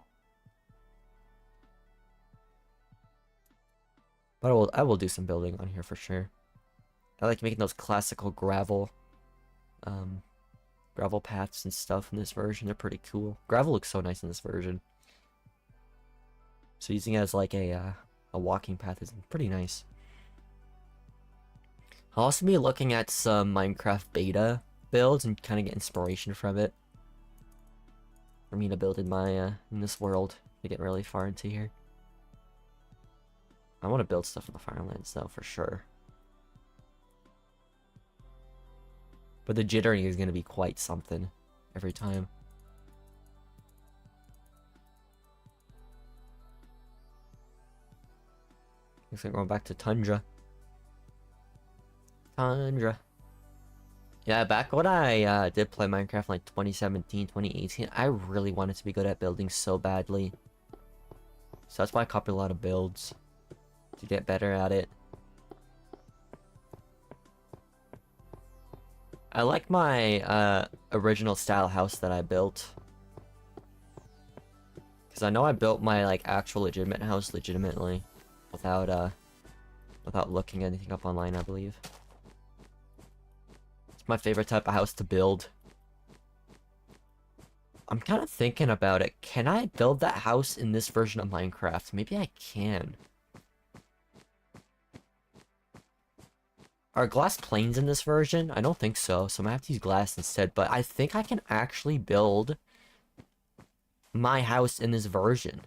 But I will do some building on here for sure. I like making those classical gravel paths and stuff in this version. They're pretty cool. Gravel looks so nice in this version. So using it as like a walking path is pretty nice. I'll also be looking at some Minecraft beta builds and kind of get inspiration from it. For me to build in my in this world to get really far into here. I want to build stuff in the Farlands though, for sure. But the jittering is going to be quite something every time. Looks like we're going back to Tundra. Tundra. Yeah, back when I did play Minecraft in like 2017, 2018, I really wanted to be good at building so badly. So that's why I copied a lot of builds. To get better at it. I like my original style house that I built. Because I know I built my like actual legitimate house legitimately. Without looking anything up online, I believe. It's my favorite type of house to build. I'm kind of thinking about it. Can I build that house in this version of Minecraft? Maybe I can. Are glass planes in this version? I don't think so, so I'm gonna have to use glass instead, but I think I can actually build my house in this version.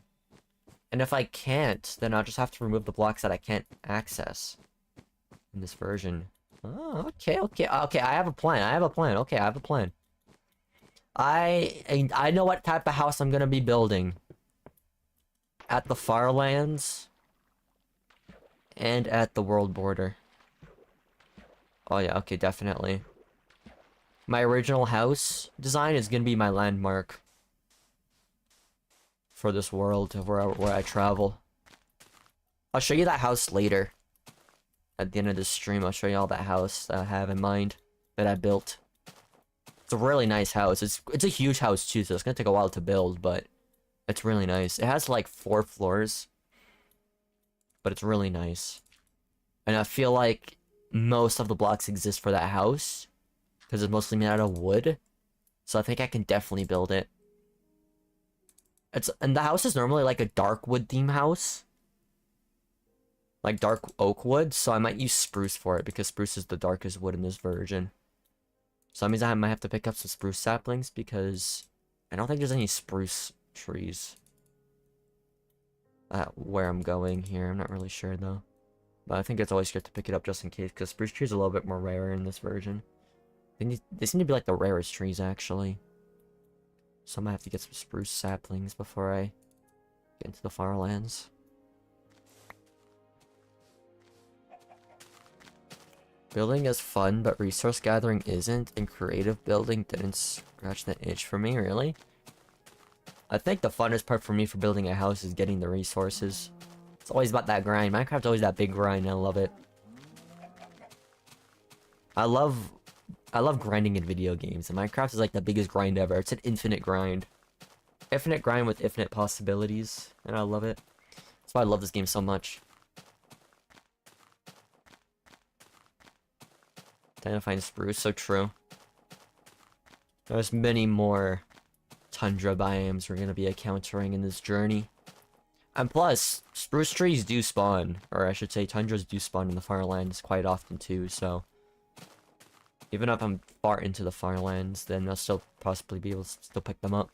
And if I can't, then I'll just have to remove the blocks that I can't access in this version. Oh, okay, I have a plan, okay, I have a plan. I know what type of house I'm gonna be building. At the Farlands and at the world border. Oh yeah, okay, definitely. My original house design is gonna be my landmark for this world of where I travel. I'll show you that house later. At the end of this stream, I'll show you all that house that I have in mind that I built. It's a really nice house. It's a huge house too, so it's gonna take a while to build, but it's really nice. It has like 4 floors, but it's really nice. And I feel like most of the blocks exist for that house because it's mostly made out of wood, so I think I can definitely build it. And the house is normally like a dark wood theme house, like dark oak wood, so I might use spruce for it because spruce is the darkest wood in this version. So that means I might have to pick up some spruce saplings because I don't think there's any spruce trees where I'm going here. I'm not really sure though. But I think it's always good to pick it up just in case, because spruce trees are a little bit more rare in this version. They seem to be like the rarest trees, actually. So I might have to get some spruce saplings before I get into the Farlands. Building is fun, but resource gathering isn't, and creative building didn't scratch that itch for me, really. I think the funnest part for me for building a house is getting the resources. It's always about that grind. Minecraft's always that big grind. I love it. I love grinding in video games, and Minecraft is like the biggest grind ever. It's an infinite grind. Infinite grind with infinite possibilities, and I love it. That's why I love this game so much. Identifying spruce, so true. There's many more tundra biomes we're gonna be encountering in this journey. And plus, spruce trees do spawn, or I should say tundras do spawn in the Farlands quite often too, so... Even if I'm far into the Farlands, then I'll still possibly be able to still pick them up.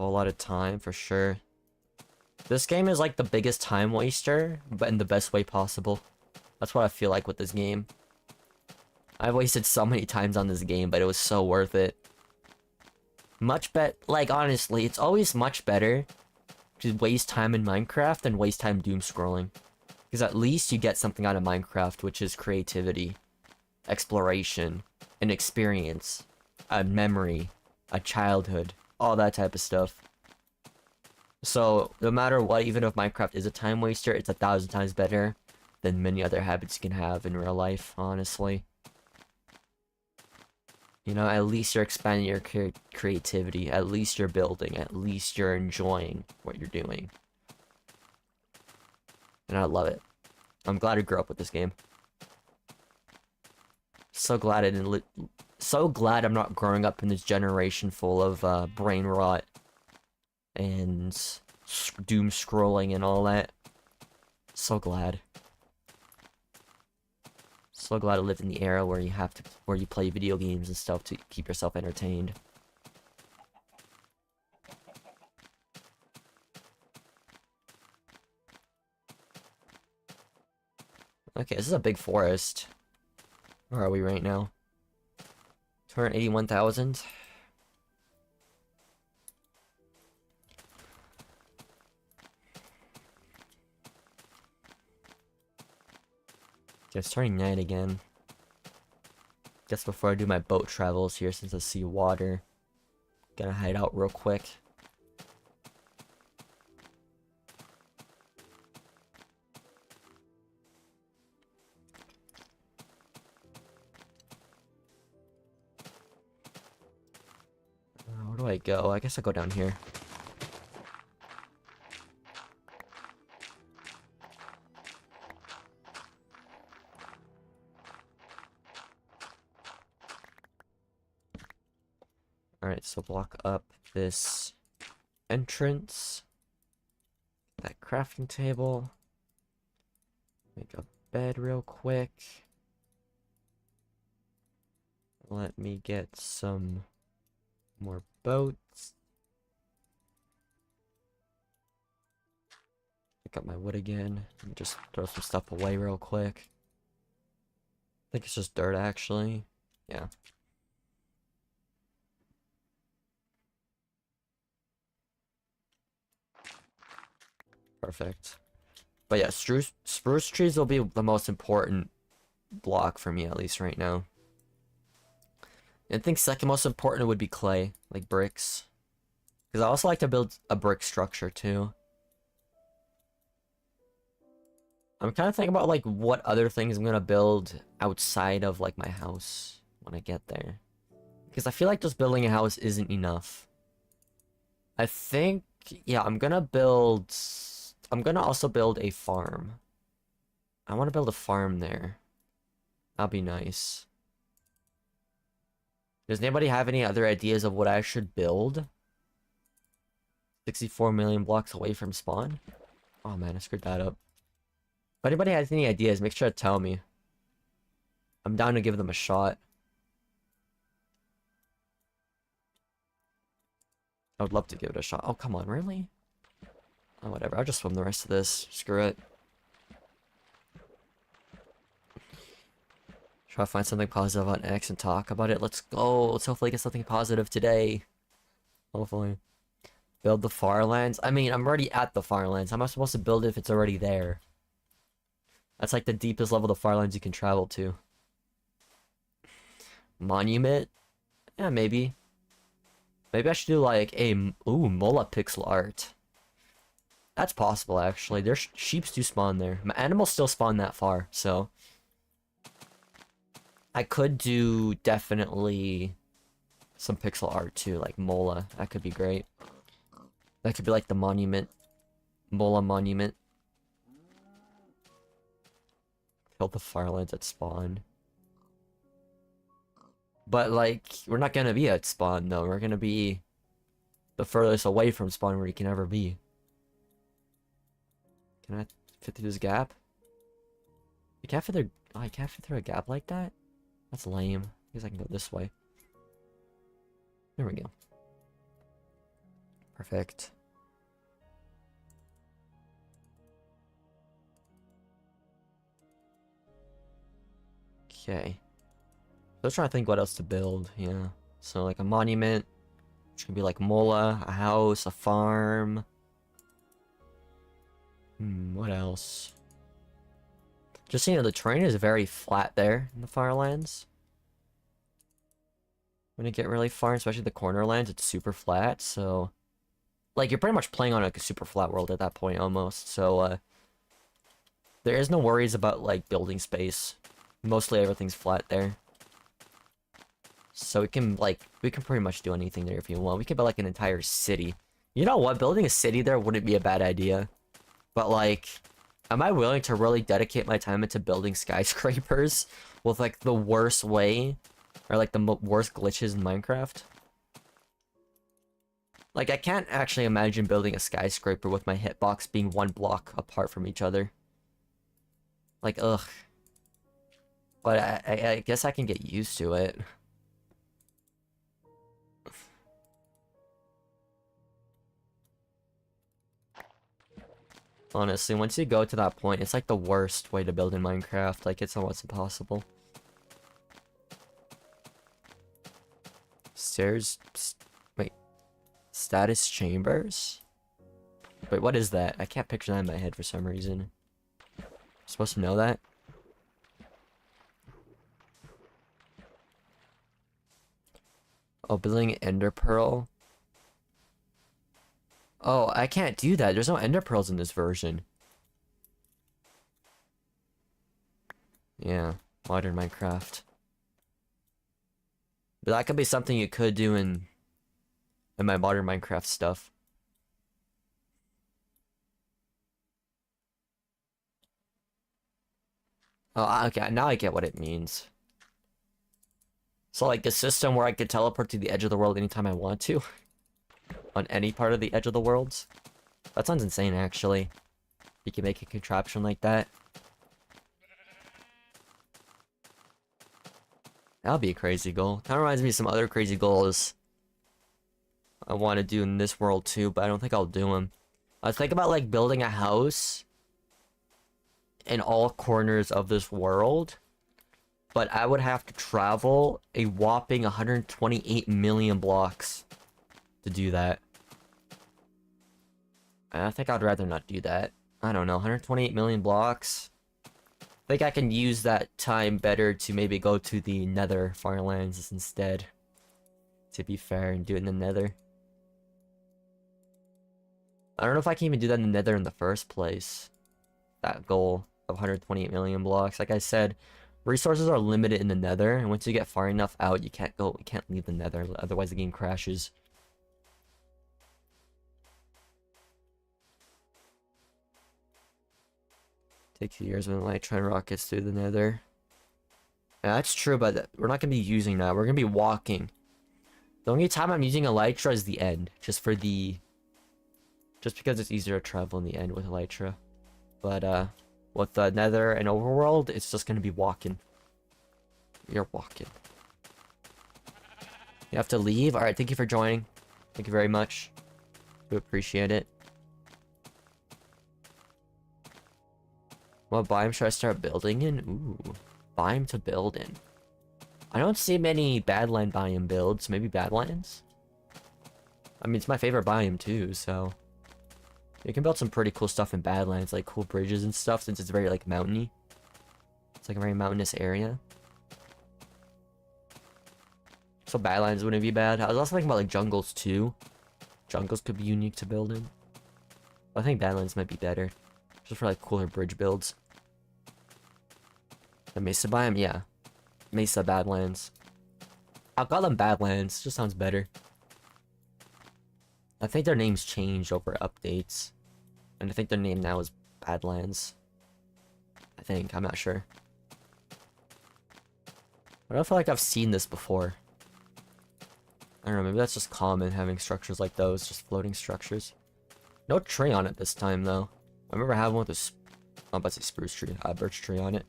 A lot of time, for sure. This game is like the biggest time waster, but in the best way possible. That's what I feel like with this game. I've wasted so many times on this game, but it was so worth it. Like, honestly, it's always much better to waste time in Minecraft than waste time doom scrolling. Because at least you get something out of Minecraft, which is creativity, exploration, an experience, a memory, a childhood, all that type of stuff. So, no matter what, even if Minecraft is a time waster, it's 1,000 times better than many other habits you can have in real life, honestly. You know, at least you're expanding your creativity. At least you're building. At least you're enjoying what you're doing. And I love it. I'm glad I grew up with this game. So glad I didn't so glad I'm not growing up in this generation full of brain rot and doom scrolling and all that. So glad. So glad I lived in the era where you play video games and stuff to keep yourself entertained. Okay, this is a big forest. Where are we right now? 281,000. Okay, it's turning night again. Guess before I do my boat travels here, since I see water, gonna hide out real quick. Where do I go? I guess I'll go down here. Alright, so block up this entrance. That crafting table. Make a bed real quick. Let me get some more boats. Pick up my wood again. And just throw some stuff away real quick. I think it's just dirt, actually. Yeah. Perfect. But yeah, spruce trees will be the most important block for me, at least right now. I think second most important would be clay, like bricks. Because I also like to build a brick structure too. I'm kind of thinking about like what other things I'm gonna build outside of like my house when I get there. Because I feel like just building a house isn't enough. I think, yeah, I'm gonna also build a farm. I want to build a farm there. That'll be nice. Does anybody have any other ideas of what I should build? 64 million blocks away from spawn? Oh man, I screwed that up. If anybody has any ideas, make sure to tell me. I'm down to give them a shot. I would love to give it a shot. Oh, come on, really? Oh, whatever. I'll just swim the rest of this. Screw it. Try to find something positive on X and talk about it. Let's go. Let's hopefully get something positive today. Hopefully. Build the Farlands. I mean, I'm already at the Farlands. How am I supposed to build it if it's already there? That's like the deepest level of Farlands you can travel to. Monument? Yeah, maybe. Maybe I should do like a... Ooh, Mola pixel art. That's possible, actually. There's sheeps do spawn there. My animals still spawn that far, so... I could do definitely some pixel art too, like Mola. That could be great. That could be like the monument. Mola monument. Kill the Farlands at spawn. But like, we're not gonna be at spawn though. We're gonna be the furthest away from spawn where you can ever be. Can I fit through this gap? You can't fit through... Oh, I can't fit through a gap like that? That's lame. I guess I can go this way. There we go. Perfect. Okay. I was trying to think what else to build, yeah. So like a monument, which can be like Mola, a house, a farm. What else? Just so you know, the terrain is very flat there in the Farlands. When you get really far, especially the corner lands, it's super flat, so... Like, you're pretty much playing on like a super flat world at that point, almost, so, there is no worries about, like, building space. Mostly everything's flat there. So we can, like, we can pretty much do anything there if you want. We could build, like, an entire city. You know what? Building a city there wouldn't be a bad idea. But, like, am I willing to really dedicate my time into building skyscrapers with, like, the worst way? Or, like, the worst glitches in Minecraft? Like, I can't actually imagine building a skyscraper with my hitbox being one block apart from each other. Like, ugh. But I guess I can get used to it. Honestly, once you go to that point, it's like the worst way to build in Minecraft. Like, it's almost impossible. Stairs... Wait. Status chambers? Wait, what is that? I can't picture that in my head for some reason. I'm supposed to know that? Oh, building Ender Pearl? Oh, I can't do that. There's no Ender Pearls in this version. Yeah, modern Minecraft. But that could be something you could do in my modern Minecraft stuff. Oh, okay, now I get what it means. So, like, a system where I could teleport to the edge of the world anytime I want to? On any part of the edge of the world? That sounds insane, actually. You can make a contraption like that. That would be a crazy goal. That reminds me of some other crazy goals I want to do in this world too, but I don't think I'll do them. I was thinking about, like, building a house in all corners of this world, but I would have to travel a whopping 128 million blocks to do that. And I think I'd rather not do that. I don't know, 128 million blocks? I think I can use that time better to maybe go to the Nether Farlands instead. To be fair, and do it in the Nether. I don't know if I can even do that in the Nether in the first place. That goal of 128 million blocks. Like I said, resources are limited in the Nether, and once you get far enough out, you can't leave the Nether, otherwise the game crashes. Takes years when Elytra rockets through the Nether. Yeah, that's true, but we're not gonna be using that. We're gonna be walking. The only time I'm using Elytra is the end, just because it's easier to travel in the end with Elytra. But with the Nether and Overworld, it's just gonna be walking. You're walking. You have to leave? Alright, thank you for joining. Thank you very much. Do appreciate it. What biome should I start building in? Ooh, biome to build in. I don't see many Badland biome builds. Maybe Badlands? I mean, it's my favorite biome too, so... You can build some pretty cool stuff in Badlands, like cool bridges and stuff, since it's very, like, mountainy. It's like a very mountainous area. So Badlands wouldn't be bad. I was also thinking about, like, jungles too. Jungles could be unique to build in. I think Badlands might be better. Just for, like, cooler bridge builds. The Mesa biome? Yeah. Mesa Badlands. I'll call them Badlands. Just sounds better. I think their names changed over updates. And I think their name now is Badlands. I think. I'm not sure. I don't feel like I've seen this before. I don't know. Maybe that's just common, having structures like those. Just floating structures. No tree on it this time, though. I remember having one with a... I'm about to say spruce tree. Birch tree on it.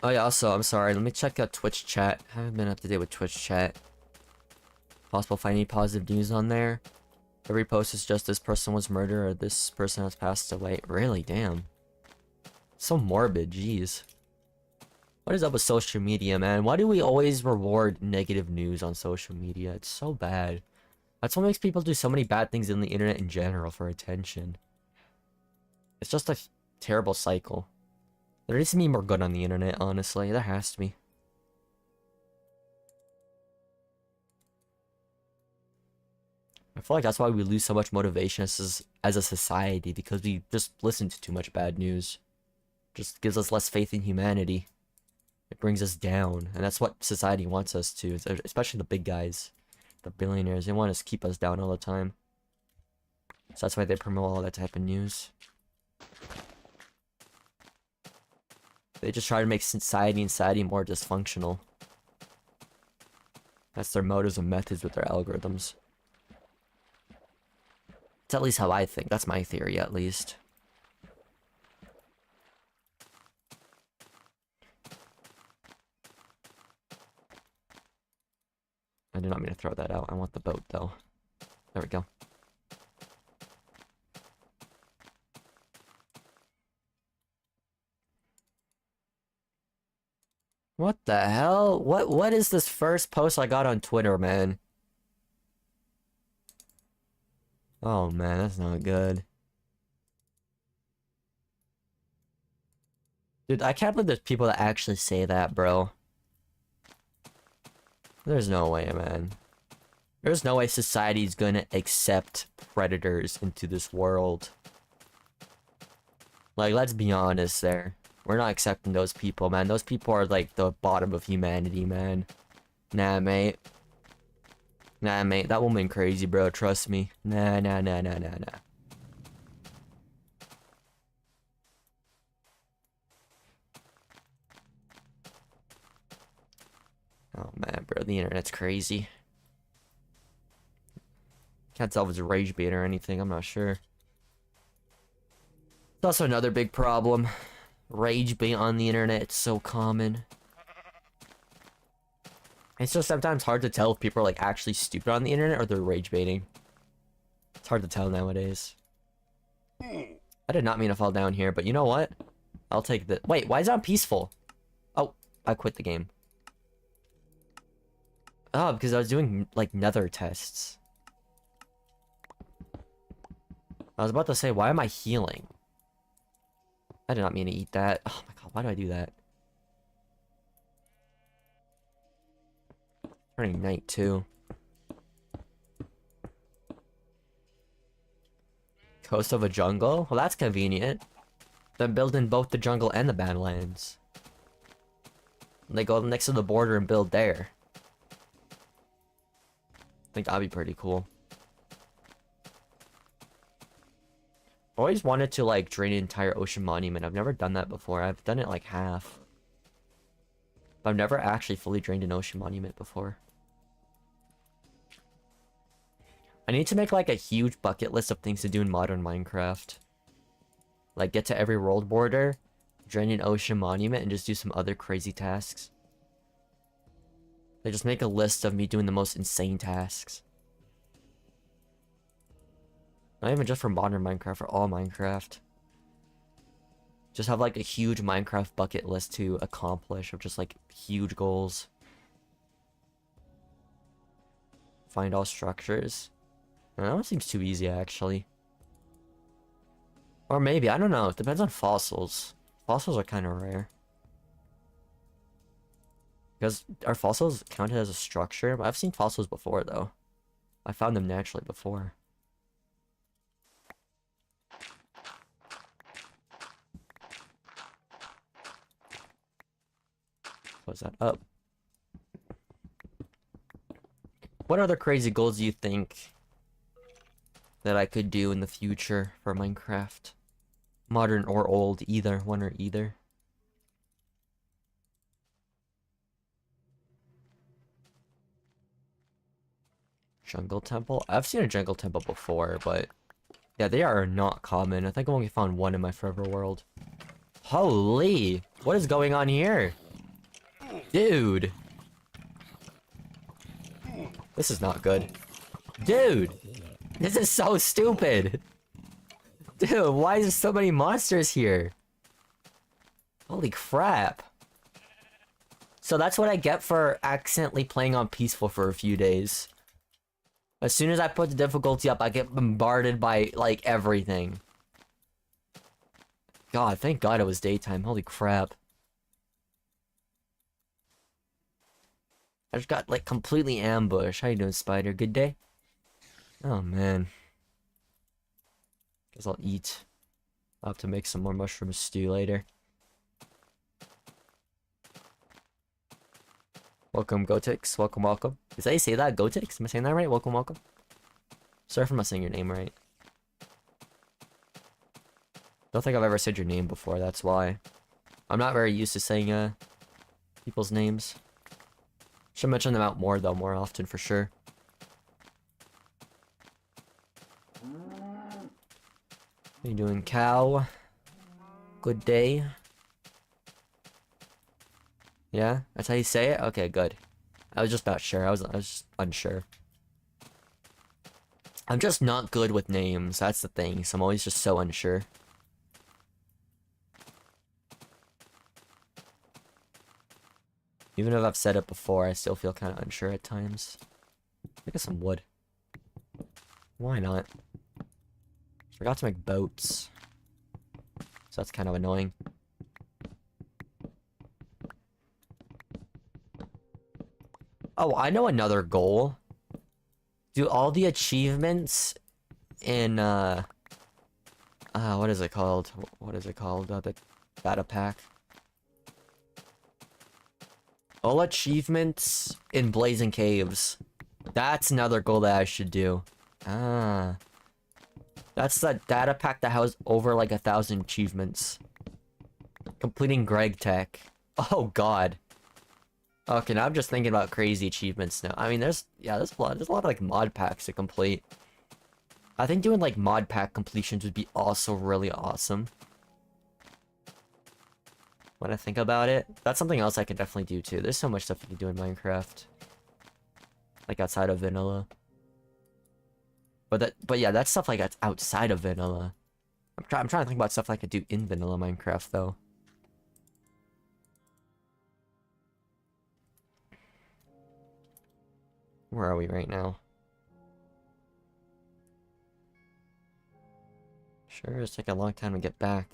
Oh yeah, also, I'm sorry, let me check out Twitch chat. I haven't been up to date with Twitch chat. Possible if I need positive news on there. Every post is just this person was murdered or this person has passed away. Really? Damn. So morbid, jeez. What is up with social media, man? Why do we always reward negative news on social media? It's so bad. That's what makes people do so many bad things in the internet in general, for attention. It's just a terrible cycle. There needs to be more good on the internet, honestly. There has to be. I feel like that's why we lose so much motivation as a society, because we just listen to too much bad news. Just gives us less faith in humanity. It brings us down, and that's what society wants us to, especially the big guys, the billionaires. They want us to keep us down all the time. So that's why they promote all that type of news. They just try to make society more dysfunctional. That's their motives and methods with their algorithms. It's at least how I think. That's my theory, at least. I did not mean to throw that out. I want the boat, though. There we go. What the hell? What is this first post I got on Twitter, man? Oh man, that's not good. Dude, I can't believe there's people that actually say that, bro. There's no way, man. There's no way society's gonna accept predators into this world. Like, let's be honest there. We're not accepting those people, man. Those people are like the bottom of humanity, man. Nah, mate. Nah, mate. That woman crazy, bro. Trust me. Nah. Oh, man, bro. The internet's crazy. Can't tell if it's a rage bait or anything. I'm not sure. It's also another big problem. Rage bait on the internet. It's so common. It's just sometimes hard to tell if people are like actually stupid on the internet or they're rage baiting. It's hard to tell nowadays. I did not mean to fall down here, but you know what? I'll take the— Wait, why is it on peaceful? Oh, I quit the game. Oh, because I was doing like nether tests. I was about to say, why am I healing? I did not mean to eat that. Oh my god, why do I do that? Turning night too. Coast of a jungle? Well, that's convenient. They're building both the jungle and the Badlands. They go next to the border and build there. I think that'd be pretty cool. Always wanted to like drain an entire ocean monument. I've never done that before. I've done it like half. But I've never actually fully drained an ocean monument before. I need to make like a huge bucket list of things to do in modern Minecraft. Like get to every world border, drain an ocean monument, and just do some other crazy tasks. Like just make a list of me doing the most insane tasks. Not even just for modern Minecraft, for all Minecraft. Just have like a huge Minecraft bucket list to accomplish of just like huge goals. Find all structures. That one seems too easy actually. Or maybe, I don't know, it depends on fossils. Fossils are kind of rare. Because are fossils counted as a structure? I've seen fossils before though. I found them naturally before. Close that up. What other crazy goals do you think that I could do in the future for Minecraft? Modern or old, either. One or either. Jungle temple? I've seen a jungle temple before, but yeah, they are not common. I think I only found one in my forever world. Holy! What is going on here? Dude! This is not good. Dude! This is so stupid! Dude, why is there so many monsters here? Holy crap. So that's what I get for accidentally playing on peaceful for a few days. As soon as I put the difficulty up, I get bombarded by, like, everything. God, thank God it was daytime. Holy crap. I just got, like, completely ambushed. How you doing, Spider? Good day? Oh, man. Guess I'll eat. I'll have to make some more mushroom stew later. Welcome, Gotix. Welcome, welcome. Is that how you say that? Gotix? Am I saying that right? Welcome, welcome. Sorry if I'm not saying your name right. Don't think I've ever said your name before, that's why. I'm not very used to saying people's names. Should mention them out more though, more often for sure. How you doing, cow? Good day. Yeah, that's how you say it? Okay, good. I was just not sure. I was just unsure. I'm just not good with names, that's the thing. So I'm always just so unsure. Even if I've said it before, I still feel kind of unsure at times. I get some wood. Why not? Forgot to make boats. So that's kind of annoying. Oh, I know another goal. Do all the achievements in, what is it called? What is it called? The data pack. All achievements in Blazing Caves. That's another goal that I should do. Ah. That's the data pack that has over like 1,000 achievements. Completing Greg Tech. Oh god. Okay, now I'm just thinking about crazy achievements now. I mean, there's a lot of like mod packs to complete. I think doing like mod pack completions would be also really awesome. When I think about it, that's something else I can definitely do too. There's so much stuff you can do in Minecraft, like outside of vanilla. But yeah, that's stuff like that's outside of vanilla. I'm trying to think about stuff I could do in vanilla Minecraft though. Where are we right now? Sure, it's taking a long time to get back.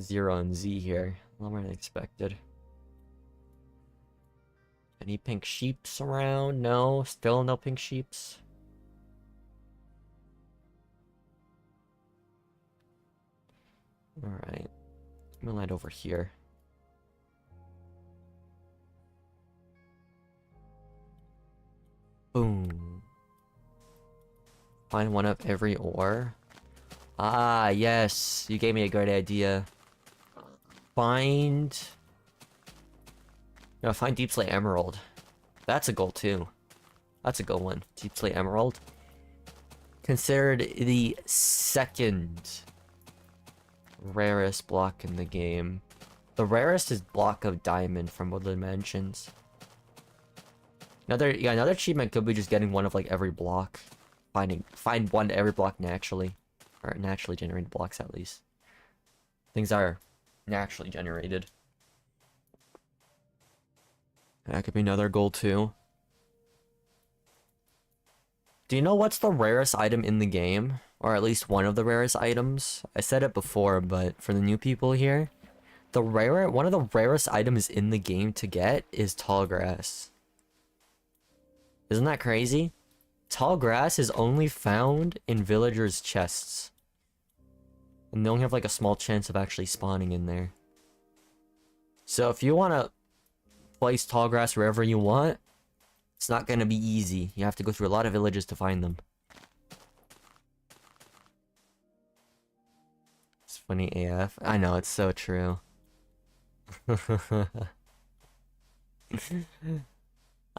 0 and Z here. A lot more than expected. Any pink sheeps around? No, still no pink sheeps. Alright. I'm gonna land over here. Boom. Find one of every ore. Ah, yes. You gave me a great idea. Find Deep Slate Emerald. That's a goal too. That's a good one. Deep Slate Emerald. Considered the second rarest block in the game. The rarest is Block of Diamond from Woodland Mansions. Another achievement could be just getting one of like every block. Find one every block naturally. Or naturally generated blocks at least. Things are naturally generated. That could be another goal too. Do you know what's the rarest item in the game? Or at least one of the rarest items? I said it before, but for the new people here, one of the rarest items in the game to get is tall grass. Isn't that crazy? Tall grass is only found in villagers' chests. And they only have like a small chance of actually spawning in there. So if you want to place tall grass wherever you want, it's not going to be easy. You have to go through a lot of villages to find them. It's funny AF. I know, it's so true.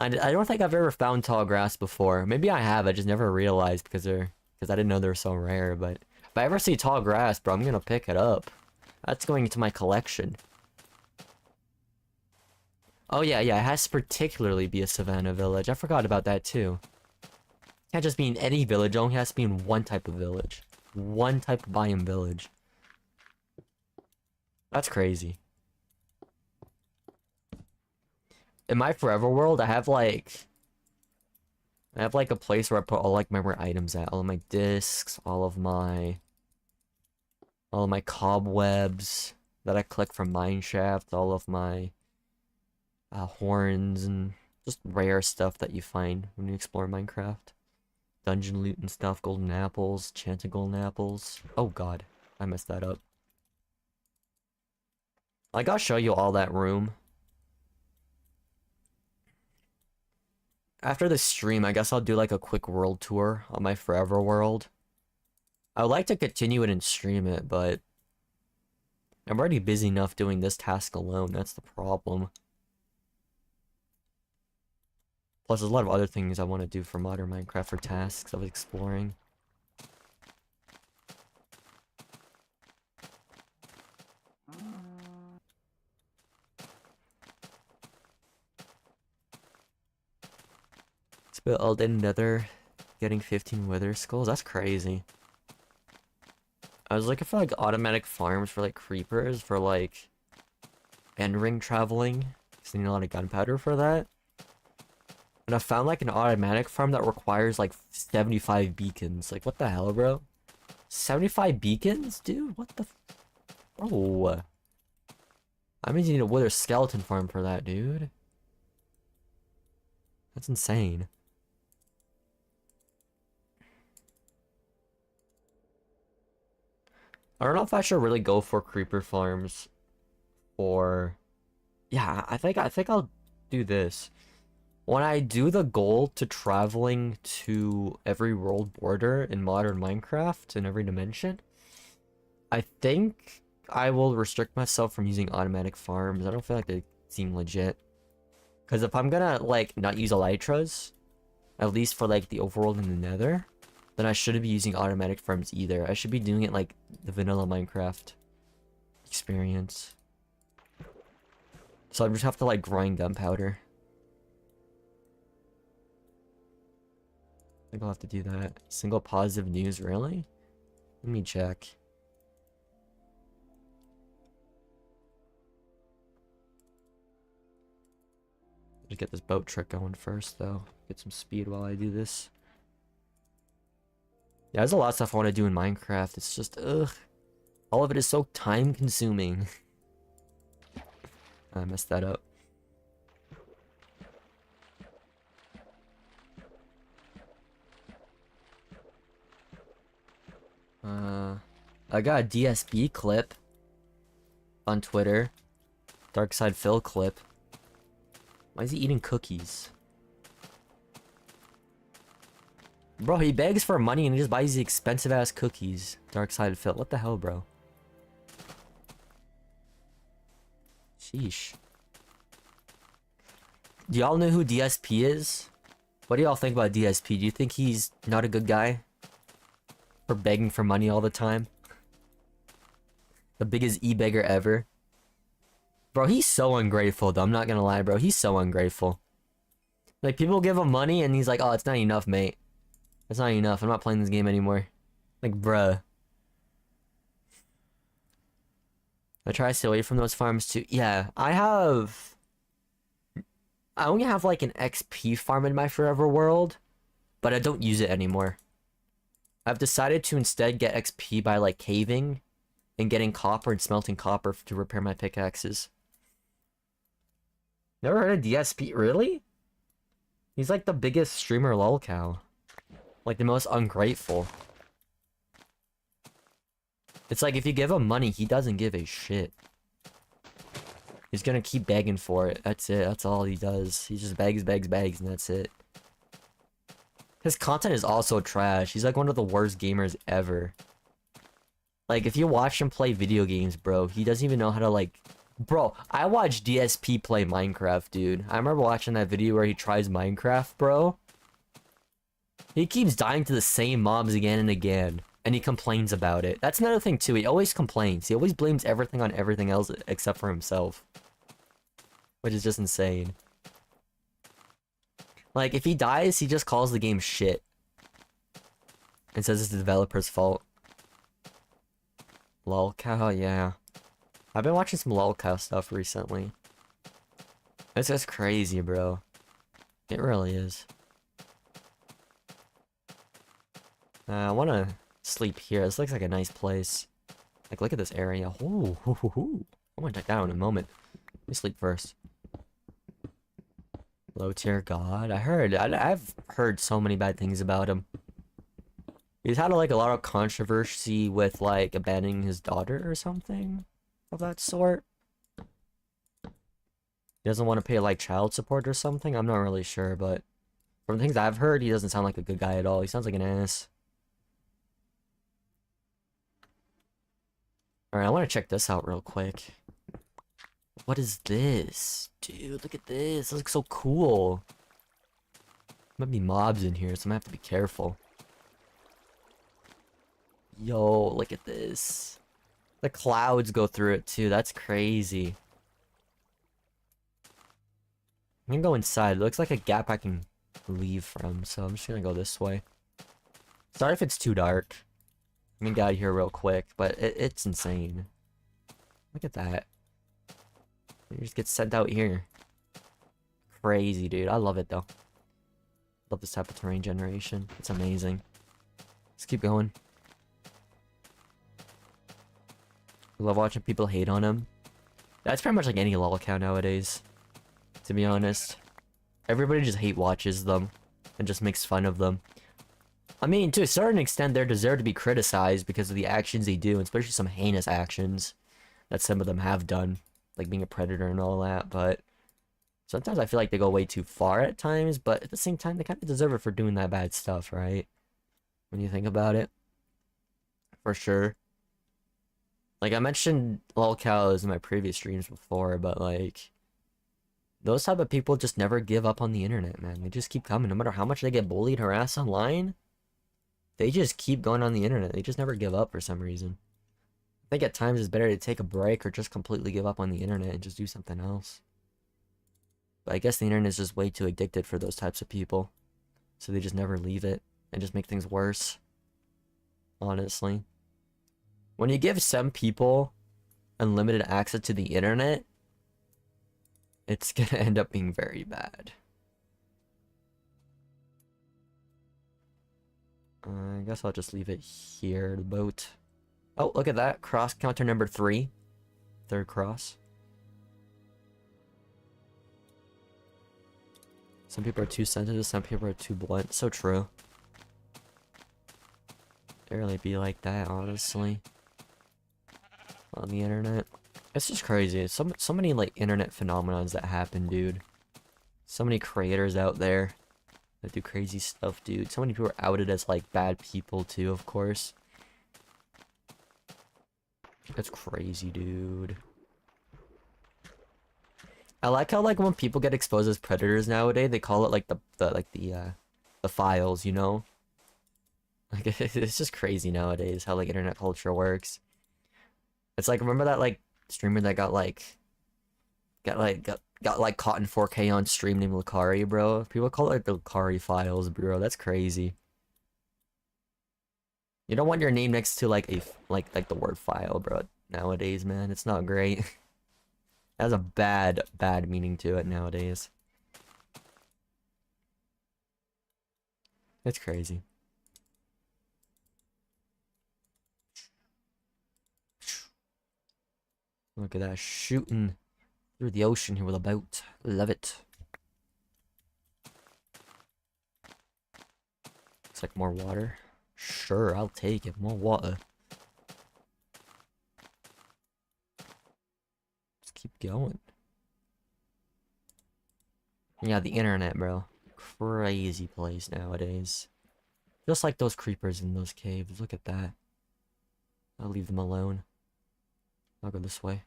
I don't think I've ever found tall grass before. Maybe I have, I just never realized because I didn't know they were so rare, but if I ever see tall grass, bro, I'm gonna pick it up. That's going into my collection. Oh yeah, it has to particularly be a savannah village. I forgot about that too. Can't just be in any village, it only has to be in one type of village. One type of biome village. That's crazy. In my forever world, I have like a place where I put all like my rare items at. All of my discs, all of my cobwebs that I collect from mineshaft, all of my horns and just rare stuff that you find when you explore Minecraft. Dungeon loot and stuff, golden apples, enchanted golden apples. Oh god, I messed that up. I gotta show you all that room. After the stream, I guess I'll do like a quick world tour on my forever world. I would like to continue it and stream it, but I'm already busy enough doing this task alone. That's the problem. Plus, there's a lot of other things I want to do for modern Minecraft for tasks I was exploring. It's built all in Nether, getting 15 wither skulls. That's crazy. I was looking for like automatic farms for like creepers for like end ring traveling, because they need a lot of gunpowder for that. And I found like an automatic farm that requires like 75 beacons. Like, what the hell, bro? 75 beacons? Dude, what the bro? I mean, you need a wither skeleton farm for that, dude. That's insane. I don't know if I should really go for creeper farms or yeah, I think I'll do this. When I do the goal to traveling to every world border in modern Minecraft in every dimension, I think I will restrict myself from using automatic farms. I don't feel like they seem legit. Because if I'm gonna like not use elytras, at least for like the overworld in the Nether, then I shouldn't be using automatic farms either. I should be doing it like the vanilla Minecraft experience. So I just have to like grind gunpowder. I think I'll have to do that. Single positive news, really? Let me check. Just get this boat trick going first, though. Get some speed while I do this. Yeah, there's a lot of stuff I want to do in Minecraft. It's just, ugh. All of it is so time-consuming. I messed that up. I got a DSB clip on Twitter. Darkside Phil clip. Why is he eating cookies? Bro, he begs for money and he just buys the expensive ass cookies. Darkside Phil. What the hell, bro? Sheesh. Do y'all know who DSP is? What do y'all think about DSP? Do you think he's not a good guy? For begging for money all the time? The biggest e-beggar ever. Bro, he's so ungrateful though. I'm not gonna lie, bro. He's so ungrateful. Like, people give him money and he's like, oh, it's not enough, mate. It's not enough. I'm not playing this game anymore. Like, bruh. I try to stay away from those farms too. Yeah, I only have like an XP farm in my forever world, but I don't use it anymore. I've decided to instead get XP by like caving and getting copper and smelting copper to repair my pickaxes. Never heard of DSP? Really? He's like the biggest streamer lolcow. Like the most ungrateful. It's like if you give him money, he doesn't give a shit. He's gonna keep begging for it. That's it. That's all he does. He just begs, begs, begs, and that's it. His content is also trash. He's like one of the worst gamers ever. Like, if you watch him play video games, bro, he doesn't even know how to, like... Bro, I watched DSP play Minecraft, dude. I remember watching that video where he tries Minecraft, bro. He keeps dying to the same mobs again and again. And he complains about it. That's another thing, too. He always complains. He always blames everything on everything else except for himself. Which is just insane. Like, if he dies, he just calls the game shit. And says it's the developer's fault. Lolcow, yeah. I've been watching some Lolcow stuff recently. It's just crazy, bro. It really is. I want to sleep here. This looks like a nice place. Like, look at this area. Ooh, hoo, hoo, hoo. I'm gonna check that out in a moment. Let me sleep first. Low tier god. I've heard so many bad things about him. He's had like a lot of controversy with like abandoning his daughter or something of that sort. He doesn't want to pay like child support or something. I'm not really sure, but From the things I've heard, he doesn't sound like a good guy at all. He sounds like an ass. Alright, I want to check this out real quick. What is this? Dude, look at this. This looks so cool. Might be mobs in here, so I'm gonna have to be careful. Yo, look at this. The clouds go through it too. That's crazy. I'm gonna go inside. It looks like a gap I can leave from, so I'm just gonna go this way. Sorry if it's too dark. I'm gonna get out of here real quick, but it's insane. Look at that. You just get sent out here. Crazy, dude. I love it, though. Love this type of terrain generation. It's amazing. Let's keep going. I love watching people hate on him. That's pretty much like any lol account nowadays, to be honest. Everybody just hate watches them and just makes fun of them. I mean, to a certain extent, they deserve to be criticized because of the actions they do, especially some heinous actions that some of them have done, like being a predator and all that, but sometimes I feel like they go way too far at times, but at the same time, they kind of deserve it for doing that bad stuff, right? When you think about it. For sure. Like, I mentioned lolcows in my previous streams before, but like, those type of people just never give up on the internet, man. They just keep coming, no matter how much they get bullied, harassed online. They just keep going on the internet. They just never give up for some reason. I think at times it's better to take a break or just completely give up on the internet and just do something else. But I guess the internet is just way too addicted for those types of people. So they just never leave it and just make things worse. Honestly. When you give some people unlimited access to the internet, it's gonna end up being very bad. I guess I'll just leave it here, the boat. Oh, look at that. Cross counter number 3. Third cross. Some people are too sensitive, some people are too blunt. So true. It really be like that, honestly. On the internet. It's just crazy. It's so many, like, internet phenomenons that happen, dude. So many creators out there that do crazy stuff, dude. So many people are outed as, like, bad people, too, of course. That's crazy, dude. I like how, like, when people get exposed as predators nowadays, they call it, like, the files, you know? Like, it's just crazy nowadays how, like, internet culture works. It's like, remember that, like, streamer that got caught in 4K on stream named Lucari, bro? People call it, like, the Lucari files, bro. That's crazy. You don't want your name next to, like, like the word file, bro. Nowadays, man. It's not great. It has a bad meaning to it nowadays. It's crazy. Look at that, shooting through the ocean here with a boat. Love it. Looks like more water. Sure, I'll take it. More water. Let's keep going. Yeah, the internet, bro. Crazy place nowadays. Just like those creepers in those caves. Look at that. I'll leave them alone. I'll go this way.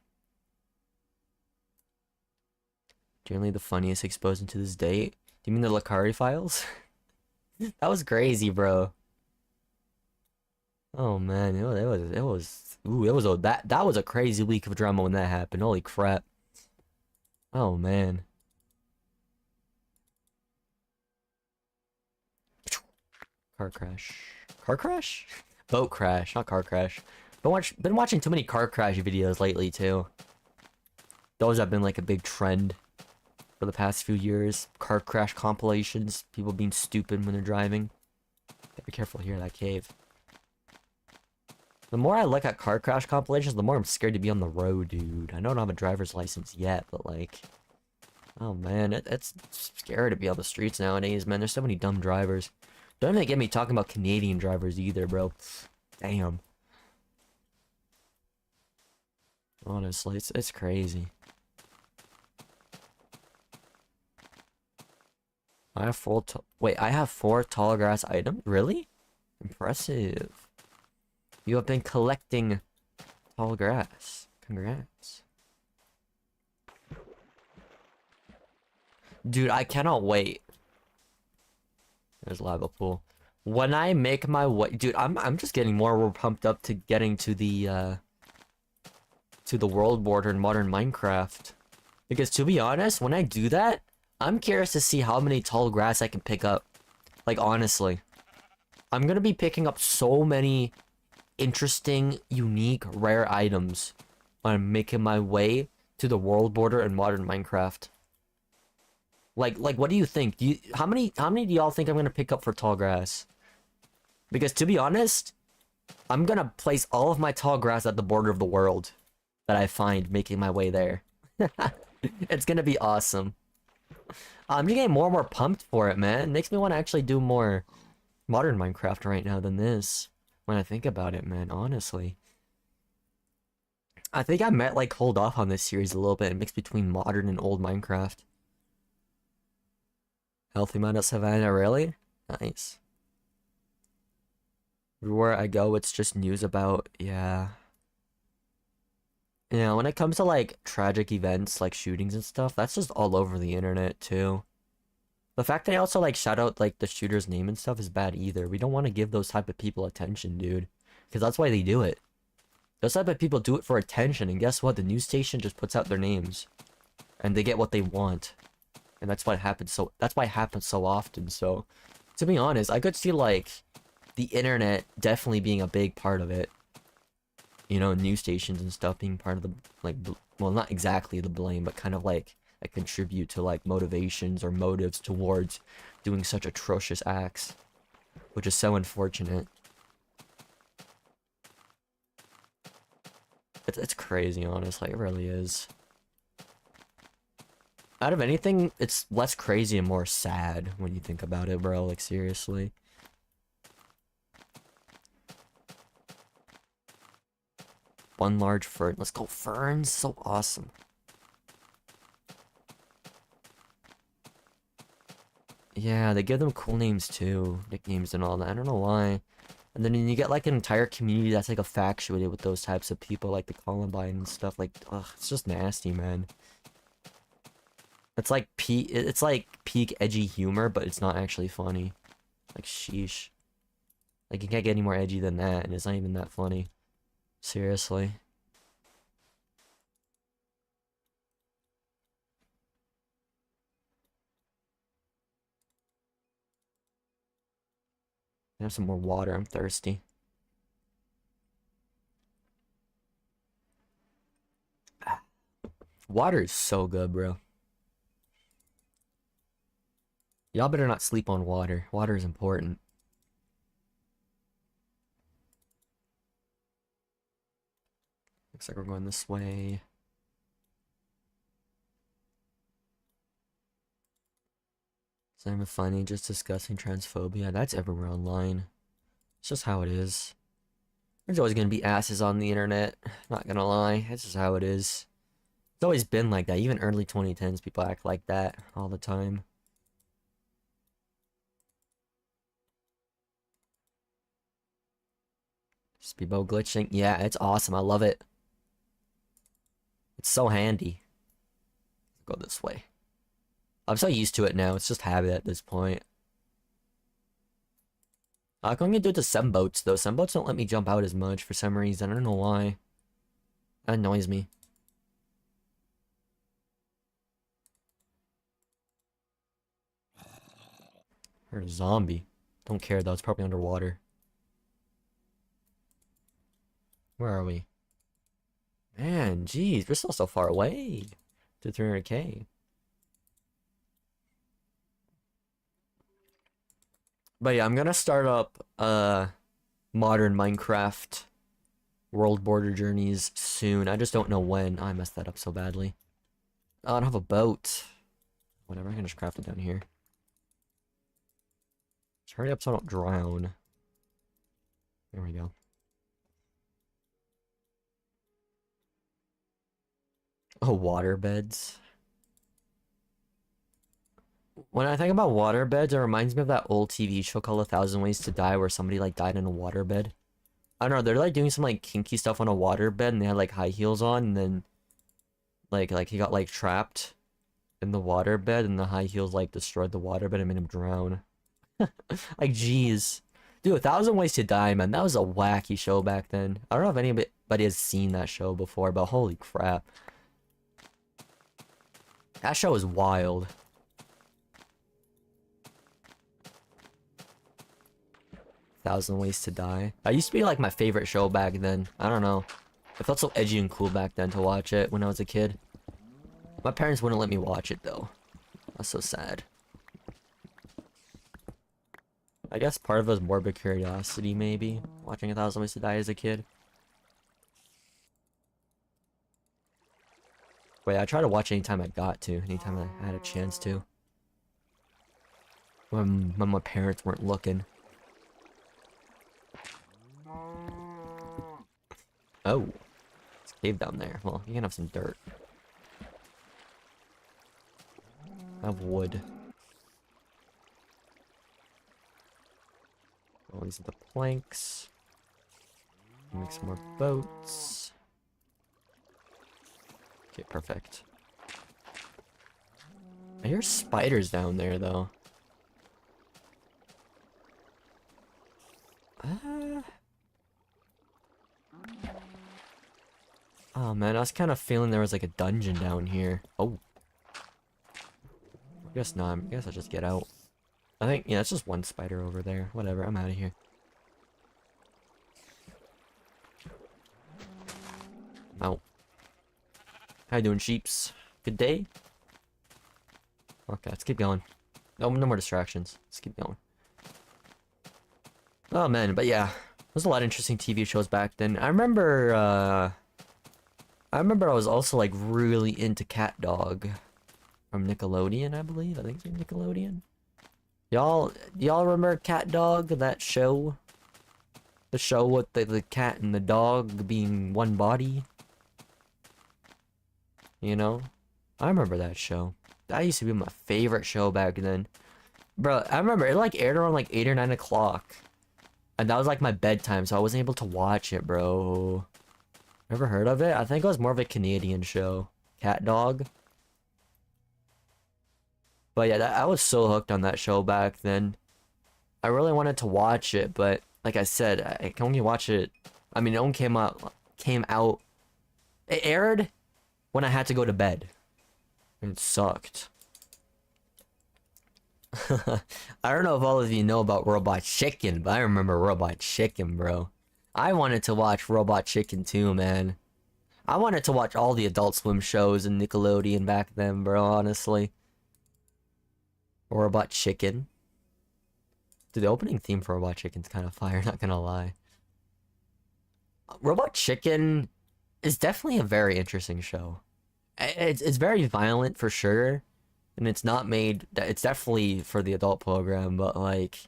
Generally the funniest exposed to this date. Do you mean the Lucari files? That was crazy, bro. Oh man, that was a crazy week of drama when that happened. Holy crap. Oh man. Car crash. Car crash? Boat crash, not car crash. Been watching too many car crash videos lately too. Those have been like a big trend for the past few years. Car crash compilations, people being stupid when they're driving. Gotta be careful here, that cave. The more I look at car crash compilations, the more I'm scared to be on the road, dude. I know I don't have a driver's license yet, but like, oh man, it's scary to be on the streets nowadays, man. There's so many dumb drivers. Don't even get me talking about Canadian drivers either, bro. Damn. Honestly, it's crazy. I have wait, I have 4 tall grass items? Really? Impressive. You have been collecting tall grass. Congrats. Dude, I cannot wait. There's lava pool. When I make my way, dude, I'm just getting more and more pumped up to getting to the world border in modern Minecraft. Because to be honest, when I do that, I'm curious to see how many tall grass I can pick up. Like honestly, I'm gonna be picking up so many interesting, unique, rare items when I'm making my way to the world border in modern Minecraft. Like, what do you think? How many do y'all think I'm gonna pick up for tall grass? Because to be honest, I'm gonna place all of my tall grass at the border of the world that I find making my way there. It's gonna be awesome. I'm just getting more and more pumped for it, man. It makes me want to actually do more modern Minecraft right now than this. When I think about it, man, honestly. I think I might like hold off on this series a little bit and mix between modern and old Minecraft. Healthy amount of Savannah, really? Nice. Everywhere I go, it's just news about, yeah. Yeah, when it comes to like tragic events like shootings and stuff, that's just all over the internet too. The fact they also like shout out like the shooter's name and stuff is bad either. We don't want to give those type of people attention, dude. Because that's why they do it. Those type of people do it for attention, and guess what? The news station just puts out their names. And they get what they want. And that's why it happens so often, so to be honest, I could see like the internet definitely being a big part of it. You know, news stations and stuff being part of the, like, well, not exactly the blame, but kind of like contribute to like motivations or motives towards doing such atrocious acts, which is so unfortunate. It's crazy, honestly, it really is. Out of anything, it's less crazy and more sad when you think about it, bro, like seriously. One large fern. Let's go ferns. So awesome. Yeah, they give them cool names too. Nicknames and all that. I don't know why. And then you get like an entire community that's like infatuated with those types of people, like the Columbine and stuff. Like, ugh, it's just nasty, man. It's like peak edgy humor, but it's not actually funny. Like, sheesh. Like, you can't get any more edgy than that, and it's not even that funny. Seriously. I have some more water. I'm thirsty. Water is so good, bro. Y'all better not sleep on water. Water is important. Looks like we're going this way. Simon funny, just discussing transphobia. That's everywhere online. It's just how it is. There's always gonna be asses on the internet. Not gonna lie. That's just how it is. It's always been like that. Even early 2010s, people act like that all the time. Speedboat glitching. Yeah, it's awesome. I love it. It's so handy. Go this way. I'm so used to it now. It's just habit at this point. I'm going to do the SEM boats, though. SEM boats don't let me jump out as much for some reason. I don't know why. That annoys me. There's a zombie. Don't care, though. It's probably underwater. Where are we? Man, jeez. We're still so far away. To 300k. But yeah, I'm gonna start up modern Minecraft world border journeys soon. I just don't know when. I messed that up so badly. Oh, I don't have a boat. Whatever, I can just craft it down here. Just hurry up so I don't drown. There we go. Oh, water beds. When I think about waterbeds, it reminds me of that old TV show called A Thousand Ways to Die, where somebody like died in a waterbed. I don't know, they're like doing some like kinky stuff on a waterbed, and they had like high heels on, and then like he got like trapped in the waterbed, and the high heels like destroyed the waterbed and made him drown. Like, jeez. Dude, A Thousand Ways to Die, man, that was a wacky show back then. I don't know if anybody has seen that show before, but holy crap. That show is wild. Thousand Ways to Die. That used to be like my favorite show back then. I don't know. It felt so edgy and cool back then to watch it when I was a kid. My parents wouldn't let me watch it though. That's so sad. I guess part of it was morbid curiosity, maybe. Watching A Thousand Ways to Die as a kid. Wait, I try to watch anytime I got to. Anytime I had a chance to. When my parents weren't looking. Oh. It's a cave down there. Well, you can have some dirt. I have wood. All these are the planks. Make some more boats. Okay, perfect. I hear spiders down there, though. Oh man, I was kind of feeling there was like a dungeon down here. Oh. I guess not. I guess I'll just get out. I think, yeah, it's just one spider over there. Whatever, I'm out of here. I'm out. How you doing, sheeps? Good day? Okay, let's keep going. No more distractions. Let's keep going. Oh man, but yeah. There's a lot of interesting TV shows back then. I remember I was also like really into Cat Dog from Nickelodeon, I believe. I think it's Nickelodeon. Y'all remember Cat Dog, that show? The show with the cat and the dog being one body? You know? I remember that show. That used to be my favorite show back then. Bro, I remember it like aired around like 8 or 9 o'clock. And that was like my bedtime, so I wasn't able to watch it, bro. Ever heard of it? I think it was more of a Canadian show. Cat Dog. But yeah, I was so hooked on that show back then. I really wanted to watch it, but like I said, I can only watch it. I mean, it only came out. It aired when I had to go to bed. And it sucked. I don't know if all of you know about Robot Chicken, but I remember Robot Chicken, bro. I wanted to watch Robot Chicken too, man. I wanted to watch all the Adult Swim shows and Nickelodeon back then, bro, honestly. Robot Chicken. Dude, the opening theme for Robot Chicken's kind of fire, not gonna lie. Robot Chicken is definitely a very interesting show. It's very violent for sure. And it's not made, it's definitely for the adult program, but like,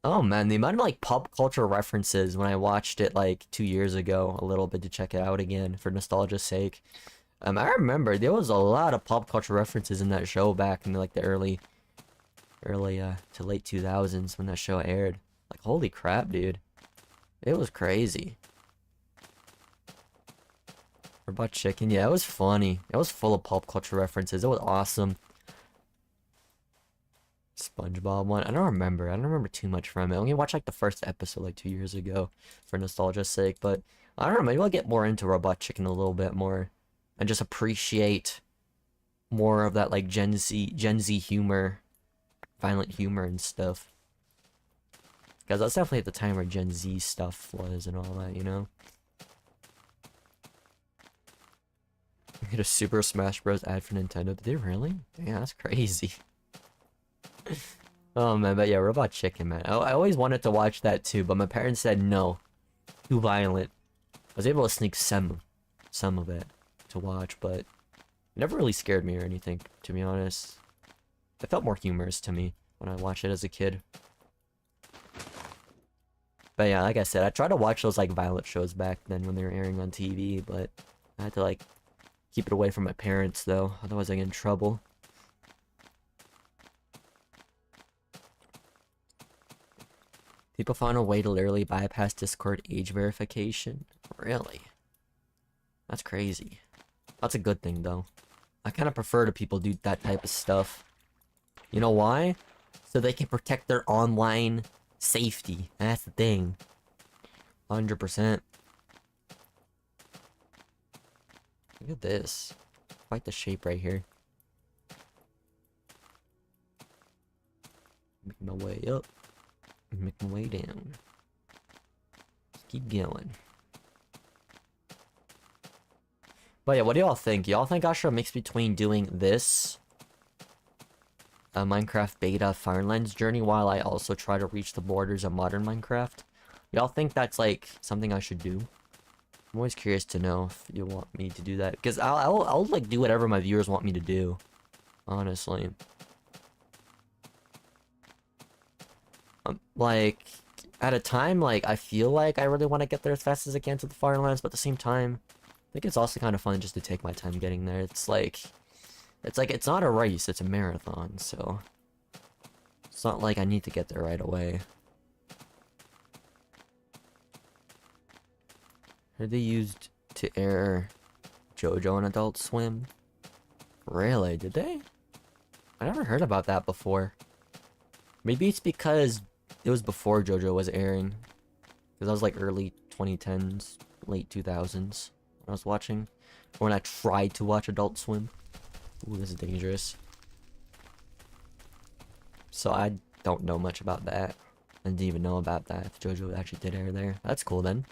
oh man, the amount of like pop culture references when I watched it like 2 years ago, a little bit to check it out again for nostalgia's sake. I remember there was a lot of pop culture references in that show back in like the early to late 2000s when that show aired. Like, holy crap, dude. It was crazy. Robot Chicken, yeah, it was funny. It was full of pop culture references. It was awesome. SpongeBob one. I don't remember too much from it. I only watched like the first episode like 2 years ago for nostalgia's sake, but I don't know, maybe I'll get more into Robot Chicken a little bit more and just appreciate more of that like Gen Z humor, violent humor and stuff. Because that's definitely at the time where Gen Z stuff was and all that, you know? We get a Super Smash Bros. Ad for Nintendo. Did they really? Damn, that's crazy. Oh man, but yeah, Robot Chicken, man. I always wanted to watch that too, but my parents said no. Too violent. I was able to sneak some of it to watch, but it never really scared me or anything, to be honest. It felt more humorous to me when I watched it as a kid. But yeah, like I said, I tried to watch those like violent shows back then when they were airing on TV, but I had to like keep it away from my parents though, otherwise I get in trouble. People found a way to literally bypass Discord age verification. Really? That's crazy. That's a good thing, though. I kind of prefer to people do that type of stuff. You know why? So they can protect their online safety. That's the thing. 100%. Look at this. Quite the shape right here. Make my way up. Make my way down. Just keep going. But yeah, what do y'all think? Y'all think I should mix between doing this Minecraft beta Farlands journey while I also try to reach the borders of modern Minecraft? Y'all think that's like something I should do? I'm always curious to know if you want me to do that, because I'll like do whatever my viewers want me to do, honestly. Like at a time, like I feel like I really want to get there as fast as I can to the Farlands, but at the same time, I think it's also kind of fun just to take my time getting there. It's not a race, it's a marathon, so it's not like I need to get there right away. Are they used to air JoJo on Adult Swim? Really? Did they? I never heard about that before. Maybe it's because it was before JoJo was airing. Because I was like early 2010s, late 2000s when I was watching. Or when I tried to watch Adult Swim. Ooh, this is dangerous. So I don't know much about that. I didn't even know about that if JoJo actually did air there. That's cool then.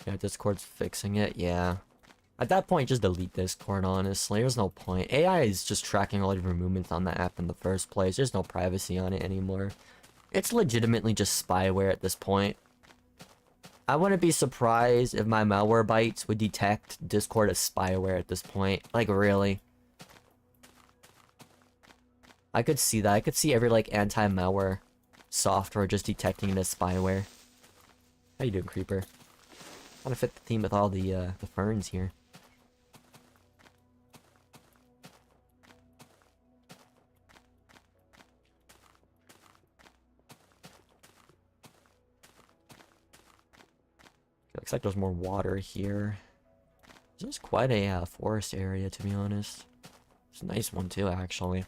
Yeah, Discord's fixing it, yeah. At that point, just delete Discord, honestly. There's no point. AI is just tracking all of your movements on the app in the first place. There's no privacy on it anymore. It's legitimately just spyware at this point. I wouldn't be surprised if my malware bytes would detect Discord as spyware at this point. Like, really. I could see that. I could see every, like, anti-malware software just detecting it as spyware. How you doing, Creeper? Trying to fit the theme with all the ferns here. Looks like there's more water here. This is quite a forest area, to be honest. It's a nice one too, actually.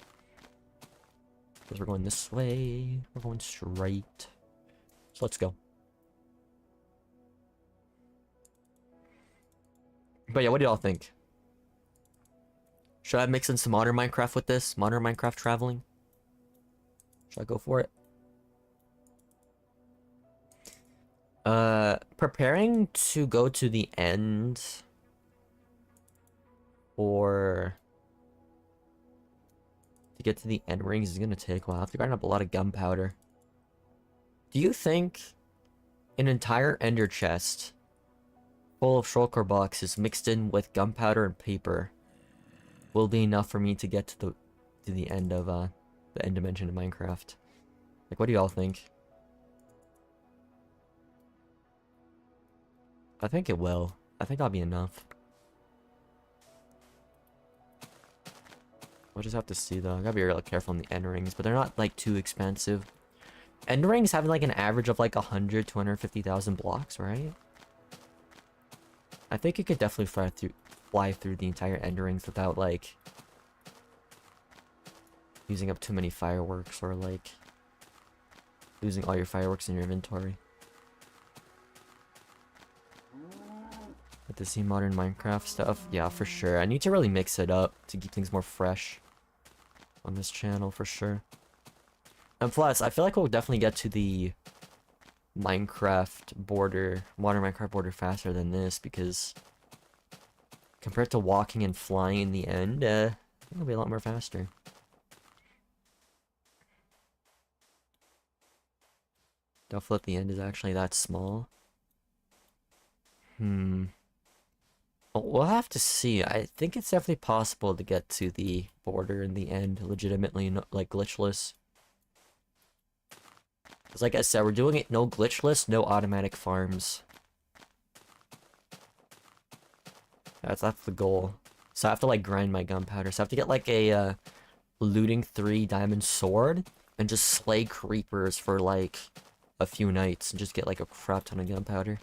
Because we're going this way. We're going straight. So let's go. But yeah, what do y'all think? Should I mix in some modern Minecraft with this? Modern Minecraft traveling? Should I go for it? Preparing to go to the end or to get to the end rings is gonna take a while. I have to grind up a lot of gunpowder. Do you think an entire ender chest full of shulker boxes mixed in with gunpowder and paper will be enough for me to get to the end of the end dimension of Minecraft? Like, what do y'all think? I think it will. I think that'll be enough. We'll just have to see though. I gotta be real careful on the end rings, but they're not like too expensive. End rings have like an average of like 100, 250,000 blocks, right? I think you could definitely fly through the entire end rings without like using up too many fireworks or like losing all your fireworks in your inventory. With the see modern Minecraft stuff, yeah, for sure. I need to really mix it up to keep things more fresh on this channel, for sure. And plus, I feel like we'll definitely get to the Minecraft border, modern Minecraft border faster than this, because compared to walking and flying in the end, it'll be a lot more faster. Doubtful at the end is actually that small. Well, we'll have to see. I think it's definitely possible to get to the border in the end legitimately, like, glitchless. Because like I said, we're doing it no glitchless, no automatic farms. That's the goal. So I have to like grind my gunpowder. So I have to get like a looting 3 diamond sword and just slay creepers for like a few nights and just get like a crap ton of gunpowder.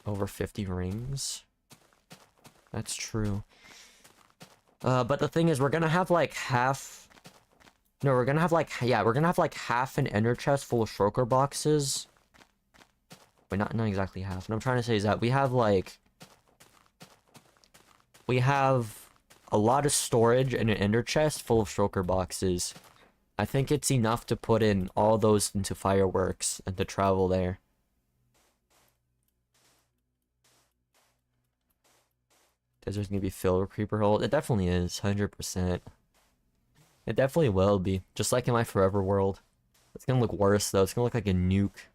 Over 50 rings. That's true. But the thing is, we're gonna have like half... No, we're gonna have like... Yeah, we're gonna have like half an ender chest full of shulker boxes. Wait, not exactly half. What I'm trying to say is that we have like... We have a lot of storage in an ender chest full of shulker boxes. I think it's enough to put in all those into fireworks and to travel there. Desert's gonna be filled with creeper holes. It definitely is, 100%. It definitely will be, just like in my forever world. It's gonna look worse though. It's gonna look like a nuke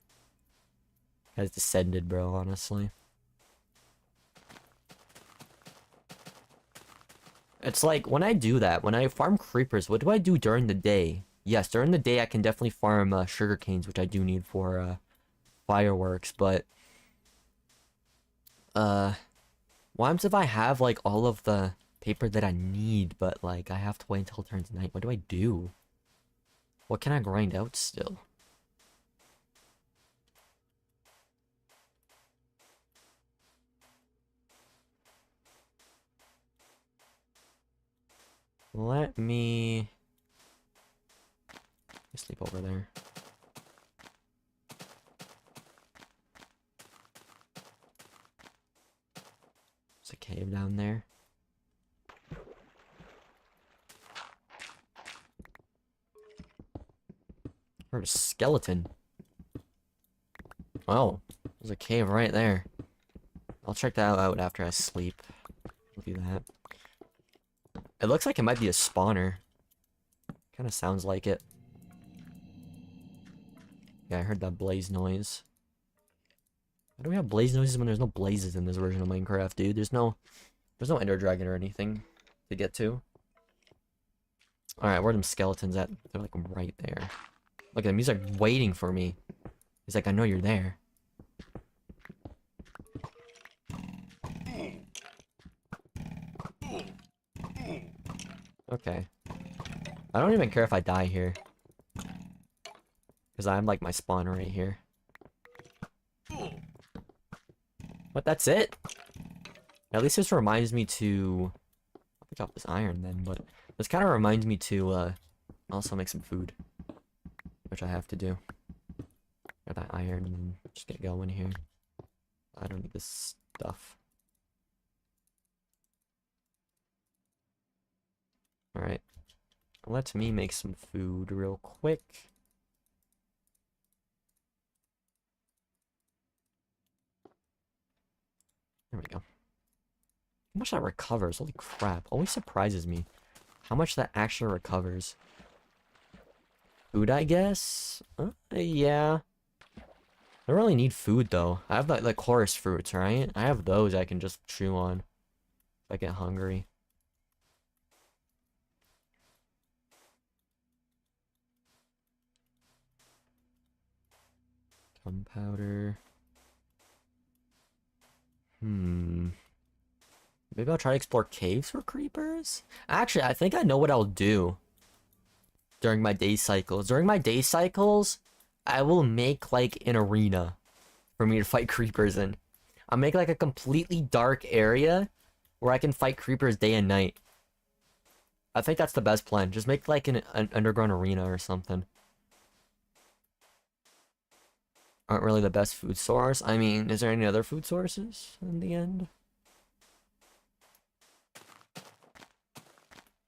has descended, bro, honestly. It's like, when I do that, when I farm creepers, what do I do during the day? Yes, during the day I can definitely farm sugar canes, which I do need for fireworks, but... what happens if I have, like, all of the paper that I need, but, like, I have to wait until it turns night? What do I do? What can I grind out still? Let me sleep over there. There's a cave down there. Heard a skeleton. Oh, there's a cave right there. I'll check that out after I sleep. I'll do that. It looks like it might be a spawner. Kind of sounds like it. Yeah, I heard that blaze noise. Why do we have blaze noises when there's no blazes in this version of Minecraft, dude? There's no ender dragon or anything to get to. Alright, where are them skeletons at? They're like right there. Look at him, he's like waiting for me. He's like, I know you're there. Okay. I don't even care if I die here. Because I'm like my spawn right here. But that's it? At least this reminds me to... I'll pick up this iron then, but... This kind of reminds me to, also make some food. Which I have to do. Got that iron and just get going here. I don't need this stuff. Alright. Let me make some food real quick. There we go. How much that recovers? Holy crap. Always surprises me how much that actually recovers. Food, I guess? Yeah. I don't really need food, though. I have, like chorus fruits, right? I have those I can just chew on if I get hungry. Gunpowder. Maybe I'll try to explore caves for creepers? Actually, I think I know what I'll do during my day cycles. During my day cycles, I will make like an arena for me to fight creepers in. I'll make like a completely dark area where I can fight creepers day and night. I think that's the best plan. Just make like an underground arena or something. Aren't really the best food source. I mean, is there any other food sources in the end?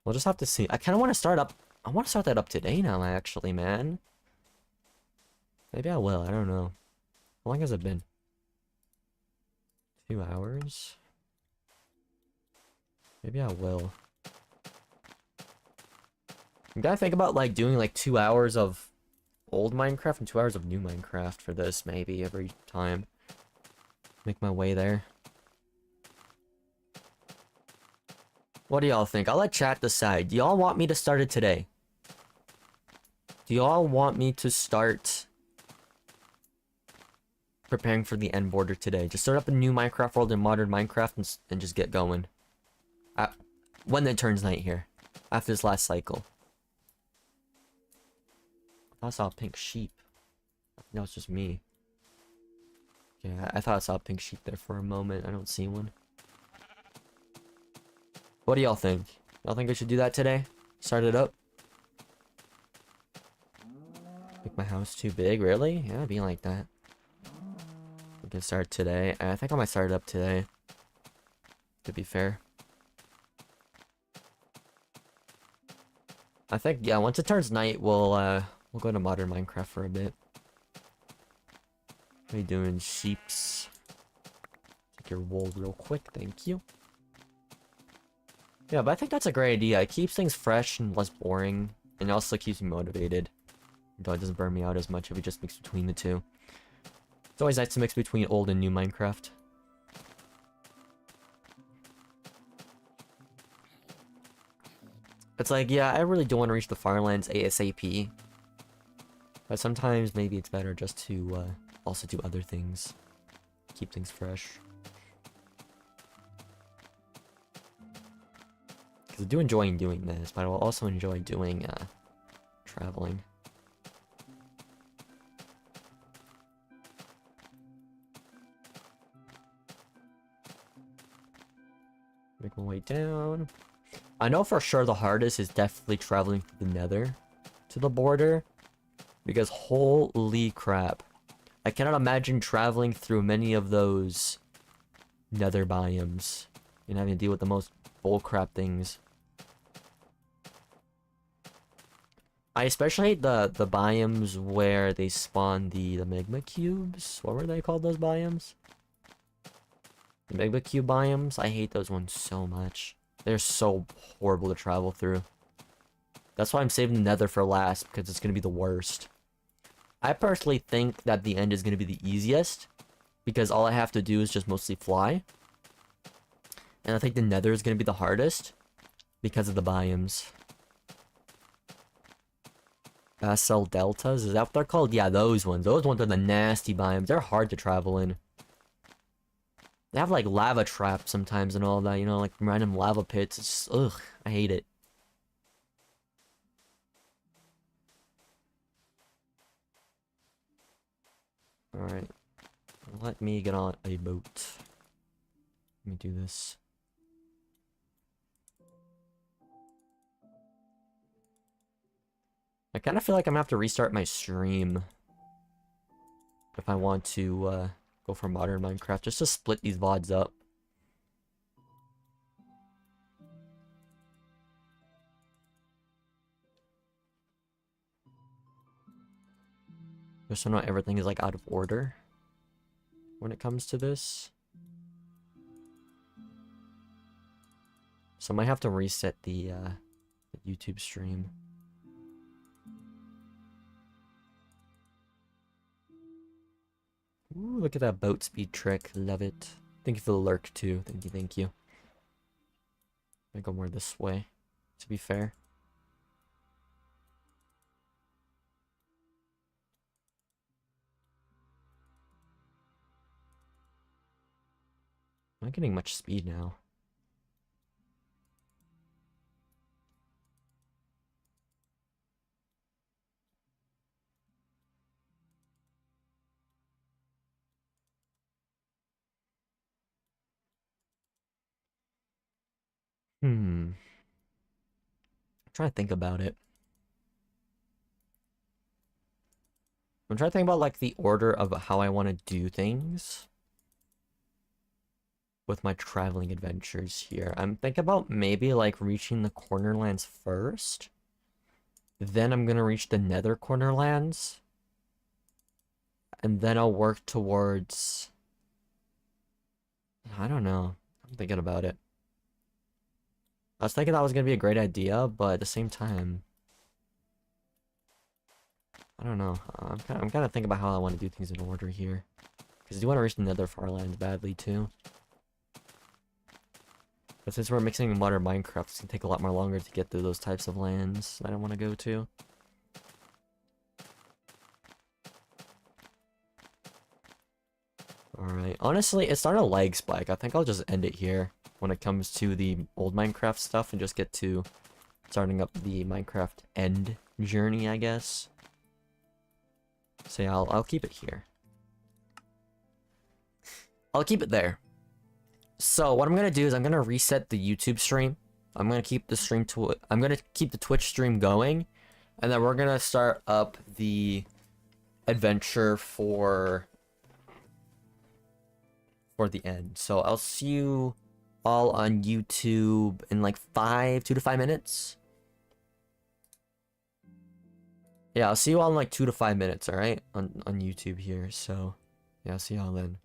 We'll just have to see. I kind of want to start up. I want to start that up today now, actually, man. Maybe I will. I don't know. How long has it been? 2 hours? Maybe I will. You gotta think about, like, doing, like, 2 hours of old Minecraft and 2 hours of new Minecraft for this, maybe, every time. Make my way there. What do y'all think? I'll let chat decide. Do y'all want me to start it today? Do y'all want me to start preparing for the end border today? Just start up a new Minecraft world in modern Minecraft and just get going. when it turns night here. After this last cycle. I saw a pink sheep. No, it's just me. Yeah, I thought I saw a pink sheep there for a moment. I don't see one. What do y'all think? Y'all think I should do that today? Start it up? Make my house too big? Really? Yeah, it'd be like that. We can start today. I think I might start it up today. To be fair. I think, yeah, once it turns night, we'll go to modern Minecraft for a bit. What are you doing, sheeps? Take your wool real quick, thank you. Yeah, but I think that's a great idea. It keeps things fresh and less boring, and it also keeps me motivated. Though it doesn't burn me out as much if we just mix between the two. It's always nice to mix between old and new Minecraft. It's like, yeah, I really do want to reach the Farlands ASAP. But sometimes maybe it's better just to also do other things. Keep things fresh. Because I do enjoy doing this, but I will also enjoy doing traveling. Make my way down. I know for sure the hardest is definitely traveling through the nether to the border. Because holy crap. I cannot imagine traveling through many of those nether biomes and having to deal with the most bullcrap things. I especially hate the biomes where they spawn the magma cubes. What were they called, those biomes? The magma cube biomes? I hate those ones so much. They're so horrible to travel through. That's why I'm saving the nether for last, because it's going to be the worst. I personally think that the end is going to be the easiest, because all I have to do is just mostly fly. And I think the nether is going to be the hardest, because of the biomes. Basalt deltas, is that what they're called? Yeah, those ones. Those ones are the nasty biomes. They're hard to travel in. They have like lava traps sometimes and all that, you know, like random lava pits. It's just, ugh, I hate it. Alright. Let me get on a boat. Let me do this. I kind of feel like I'm gonna have to restart my stream if I want to go for modern Minecraft, just to split these VODs up. Just so not everything is like out of order when it comes to this. So I might have to reset the YouTube stream. Ooh, look at that boat speed trick. Love it. Thank you for the lurk too. Thank you, thank you. I go more this way, to be fair. I'm not getting much speed now. I'm trying to think about it. I'm trying to think about like the order of how I want to do things with my traveling adventures here. I'm thinking about maybe like reaching the Cornerlands first. Then I'm gonna reach the Nether Cornerlands. And then I'll work towards... I don't know. I'm thinking about it. I was thinking that was gonna be a great idea, but at the same time... I don't know. I'm kind of thinking about how I want to do things in order here. Because I do want to reach the Nether Farlands badly, too. But since we're mixing modern Minecraft, it's gonna take a lot more longer to get through those types of lands that I want to go to. Alright, honestly, it's starting to lag spike. I think I'll just end it here. when it comes to the old Minecraft stuff and just get to starting up the Minecraft end journey, I guess. So yeah, I'll keep it here. I'll keep it there. So what I'm gonna do is I'm gonna reset the YouTube stream. I'm gonna keep the I'm gonna keep the Twitch stream going, and then we're gonna start up the adventure for the end. So I'll see you all on YouTube in like 2 to 5 minutes. Yeah, I'll see you all in like 2 to 5 minutes, alright? On YouTube here, so yeah, I'll see y'all then.